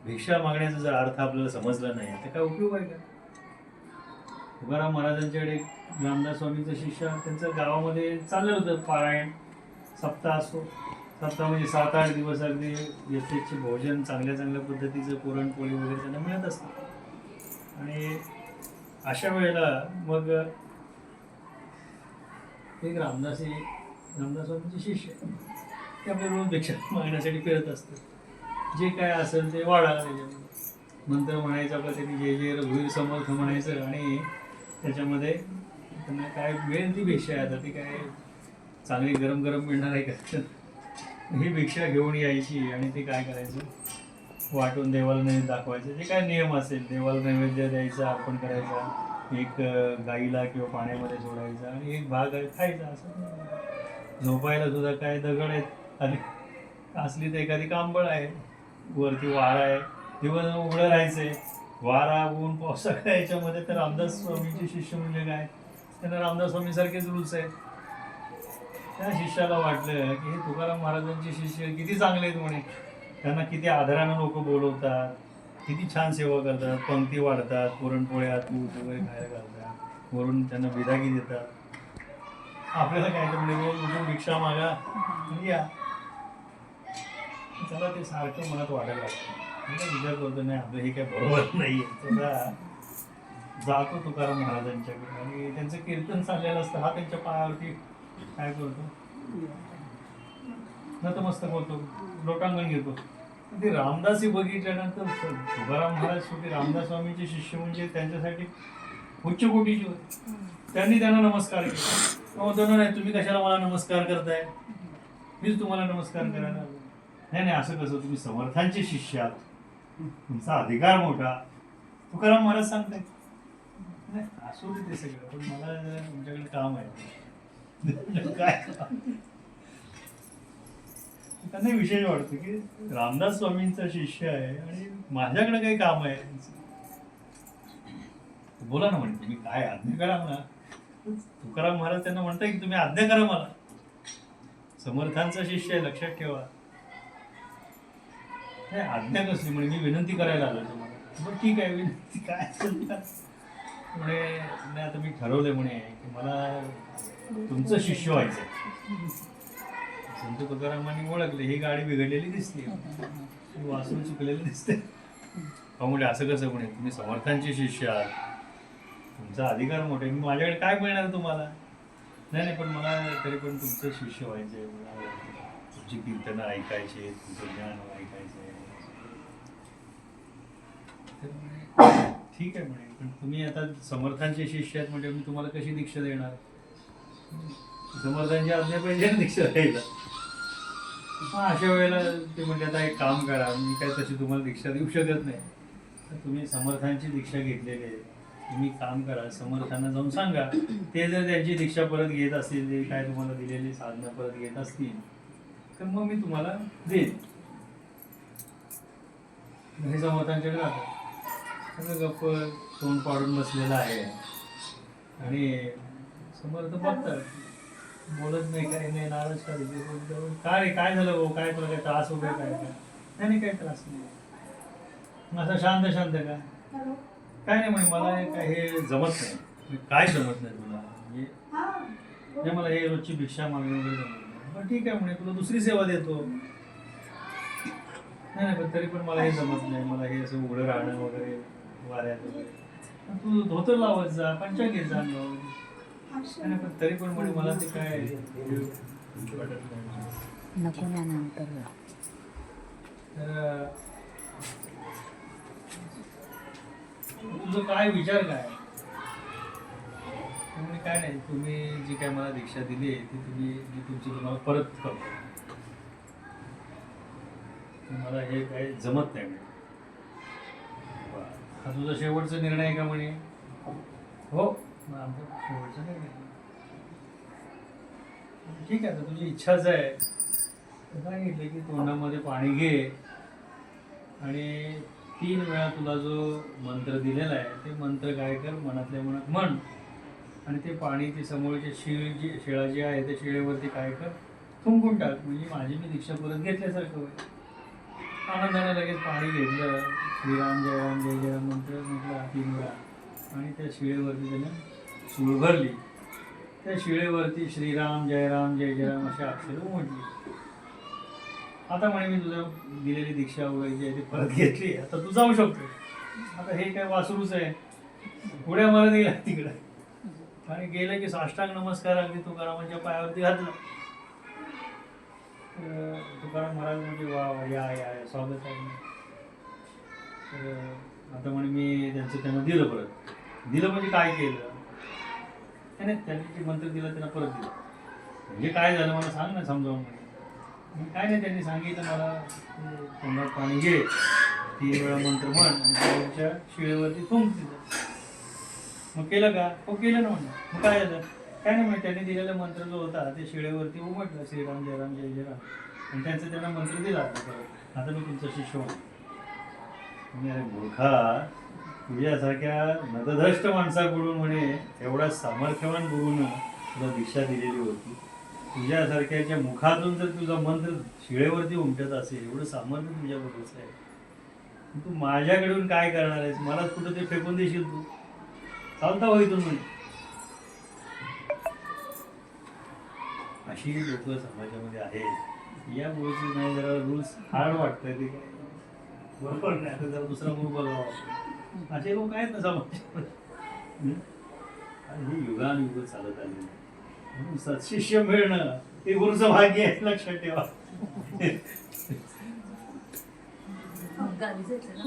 भिक्षा मागण्याचा जर अर्थ आपल्याला समजला नाही तर काय उपयोग आहे का? तुकाराम महाराजांच्याकडे रामदास स्वामींचा शिष्य, त्यांचं गावामध्ये चाललं होतं पारायण. सप्ताह असतो. सप्ताह म्हणजे 7-8 दिवस अगदी यथेच्छ भोजन, चांगल्या चांगल्या पद्धतीचं पुरणपोळी वगैरे त्यांना मिळत असतं. आणि अशा वेळेला मग एक रामदास स्वामींचे शिष्य ते आपल्या रोज भिक्षा मागण्यासाठी फिरत असतात. जे काय असेल ते वाढा त्याच्यामध्ये. नंतर म्हणायचं आपलं त्यांनी जे जे रघुवीर समर्थ म्हणायचं आणि त्याच्यामध्ये त्यांना काय मिळेल ती भिक्षा आहे. आता ती काय चांगली गरम गरम मिळणार आहे का? ही भिक्षा घेऊन यायची आणि ते काय करायचं, वाटून देवाला नैवेद्य दाखवायचं. जे काय नियम असेल, देवाला नैवेद्य द्यायचा, अर्पण करायचा, एक गाईला किंवा पाण्यामध्ये सोडायचा आणि एक भाग खायचा. असं झोपायला सुद्धा काय दगड आहेत आणि असली तर एखादी कांबळ आहे, वरती वारा आहे, दिवस उघडं राहायचंय. वारा, ऊन, पाऊस सगळ्या याच्यामध्ये. तर रामदास स्वामींचे शिष्य म्हणजे काय, त्यांना रामदास स्वामींसारखेच रूल्स आहेत. त्या शिष्याला वाटलं की हे तुकाराम महाराजांचे शिष्य किती चांगले आहेत म्हणे. त्यांना किती आदरानं लोक बोलवतात, किती छान सेवा करतात, पंक्ती वाढतात, पुरणपोळ्या तूप वगैरे खायला घालतात, वरून त्यांना बिदागी देतात. आपल्याला काय तर म्हणजे रोज उठून भिक्षा मागा आणि या. त्याला ते सारखं मनात वाटायला लागतं. विचार करतो नाही आपलं हे काय बरोबर नाही आहे. त्याला जातो तुकाराम महाराजांच्याकडे आणि त्यांचं कीर्तन चाललेलं असतं. हा त्यांच्या पायावरती काय करतो, नतमस्तक होतो, लोटांगण घेतो. ते रामदासी बघितल्यानंतर तुकाराम महाराज शेवटी रामदास स्वामींचे शिष्य म्हणजे त्यांच्यासाठी उच्च कोटीचे होते. त्यांनी त्यांना नमस्कार केला. नाही तुम्ही कशाला मला नमस्कार करताय, मीच तुम्हाला नमस्कार करायला. नाही नाही, असं कसं, तुम्ही समर्थांचे शिष्य आहात, तुमचा अधिकार मोठा. तुकाराम महाराज सांगताय नाही असू दे ते सगळं, पण मला तुमच्याकडे काम आहे. काय काम? त्यांना विशेष वाटतं की रामदास स्वामींचा शिष्य आहे आणि माझ्याकडे काही काम आहे. बोला ना म्हणे, तुम्ही काय आज्ञा करा म्हणा. तुकाराम महाराज त्यांना म्हणताय की तुम्ही आज्ञा करा मला, समर्थांचा शिष्य आहे, लक्षात ठेवा. नाही आज्ञा कसली म्हणे, मी विनंती करायला आलो तुम्हाला. बरं ठीक आहे, विनंती काय असेल तर. म्हणे नाही आता मी ठरवलंय म्हणे की मला तुमचं शिष्य व्हायचं. संत तुकारामांनी ओळखले, ही गाडी बिघडलेली दिसते, वाचून चुकलेली दिसते. अहो म्हणजे असं कसं म्हणे, तुम्ही समर्थांचे शिष्य आहात, तुमचा अधिकार मोठा आहे, मी माझ्याकडे काय मिळणार तुम्हाला. नाही नाही, पण मला तरी पण तुमचं शिष्य व्हायचं आहे, मला तुमची कीर्तनं ऐकायचे, तुमचं ज्ञान ऐकायचं आहे. तर म्हणे, ठीक आहे म्हणे, पण तुम्ही आता समर्थांचे शिष्य आहेत म्हणजे मी तुम्हाला कशी दीक्षा देणार. समर्थांची आज्ञा पाहिजे ना दीक्षा द्यायला. अशा वेळेला ते म्हणजे आता एक काम करा, मी काय तशी तुम्हाला दीक्षा देऊ शकत नाही. तर तुम्ही समर्थांची दीक्षा घेतलेली आहे, तुम्ही काम करा, समर्थांना जाऊन सांगा. ते जर त्यांची दीक्षा परत घेत असतील, ते काय तुम्हाला दिलेली साधना परत घेत असतील, तर मग मी तुम्हाला देईन. हे समर्थांच्याकडे राहतात. गप्प तोंड पाडून बसलेला आहे आणि समर्थ बघतात, बोलत नाही, काही नाही, नाराज काय काय झालं भाऊ, काय तुला काय त्रास वगैरे काय काय. नाही काही त्रास नाही, असं शांत शांत का काय नाही म्हणे, मला काय हे जमत नाही. काय जमत नाही तुला म्हणजे मला हे रोजची भिक्षा मागणी वगैरे जमत नाही. पण ठीक आहे म्हणे, तुला दुसरी सेवा देतो. नाही पण तरी पण मला हे जमत नाही, मला हे असं उघडं राहणं वगैरे वाऱ्यात वगैरे. तू धोतर लावत जा, पंचा घेत जा. नाही पण तरी पण म्हणे मला ते काय वाटत नाही. नको ना नंतर जा. तर तुझं काय विचार काय. म्हणजे काय नाही, तुम्ही जी काय मला दीक्षा दिली आहे ती मी तुमची तुम्हाला परत करतो. मला हे काय जमत नाही म्हणे. हा तुझा शेवटचा निर्णय आहे का म्हणे. हो मग आमचा शेवटचा निर्णय. ठीक आहे, तर तुझी इच्छाच आहे. तर सांगितलं की तोंडामध्ये पाणी घे आणि 3 वेळा तुला जो मंत्र दिलेला आहे ते मंत्र काय कर, मनातल्या मनात म्हण. आणि ते पाणी ते समोरची शिळा जी आहे त्या शिळेवरती काय कर, थुंकून टाक. म्हणजे माझी मी दीक्षा परत घेतल्यासारखं होईल. आनंदाने लगेच पाणी घेतलं, श्रीराम जय राम जय जय राम मंत्र म्हटलं 3 वेळा आणि त्या शिळेवरती त्याने सूळ भरली. त्या शिळेवरती श्रीराम जय राम जय जय राम अशी अक्षरं म्हटली. आता म्हणे मी तुझं दिलेली दीक्षा वगैरे जी आहे ती परत घेतली, आता तू जाऊ शकतो. आता हे काय वासरूच आहे, पुढे मला गेला तिकडं आणि गेलं की साष्टांग नमस्कार अगदी तुकारामांच्या पायावरती घातला. तुकाराम महाराज म्हणजे वा या या स्वागत आहे. तर आता म्हणे मी त्यांना दिलं, परत दिलं म्हणजे काय केलं त्याने, जे मंत्र दिलं त्यांना परत दिलं. म्हणजे काय झालं मला सांग ना समजावून. काय नाही, त्यांनी सांगितलं मला तोंडात पाणी घे, 3 वेळा मंत्र म्हण आणि त्यांच्या शिळेवरती थुंक तिथं. मग केलं का. हो केलं ना म्हणून. मग काय झालं काय नाही, म्हणजे त्यांनी दिलेला मंत्र जो होता ते शिळेवरती उमटलं, श्रीराम जय राम जय जय राम. आणि त्यांना मंत्र दिला. आता मी तुमचा शिष्य होतो. मी अरे मूर्खा, तुझ्यासारख्या नतद्रष्ट माणसाकडून म्हणे एवढा सामर्थ्यवान गुरुनं तुला दीक्षा दिलेली होती. तुझ्यासारख्याच्या मुखातून जर तुझा मंत्र शिळेवरती उमटत असेल, एवढं सामर्थ्य तुझ्याबरोबर आहे, तू माझ्याकडून काय करणार आहेस. मलाच कुठं ते फेकून देशील तू. चालता हो इथून म्हणे. अशी लोक समाजामध्ये आहेत. या गोष्टी नाही, जरा रूल्स हार्ड वाटतंय ते काय बरोबर नाही. आता जरा दुसरा मूळ बघावा. असे लोक आहेत ना समाजामध्ये. आणि ही युगानुयुग चालत आलेली आहे. म्हणून सत्शिष्य मिळणं हे गुरुचं भाग्य आहे, लक्षात ठेवा. गावी जायचं ना.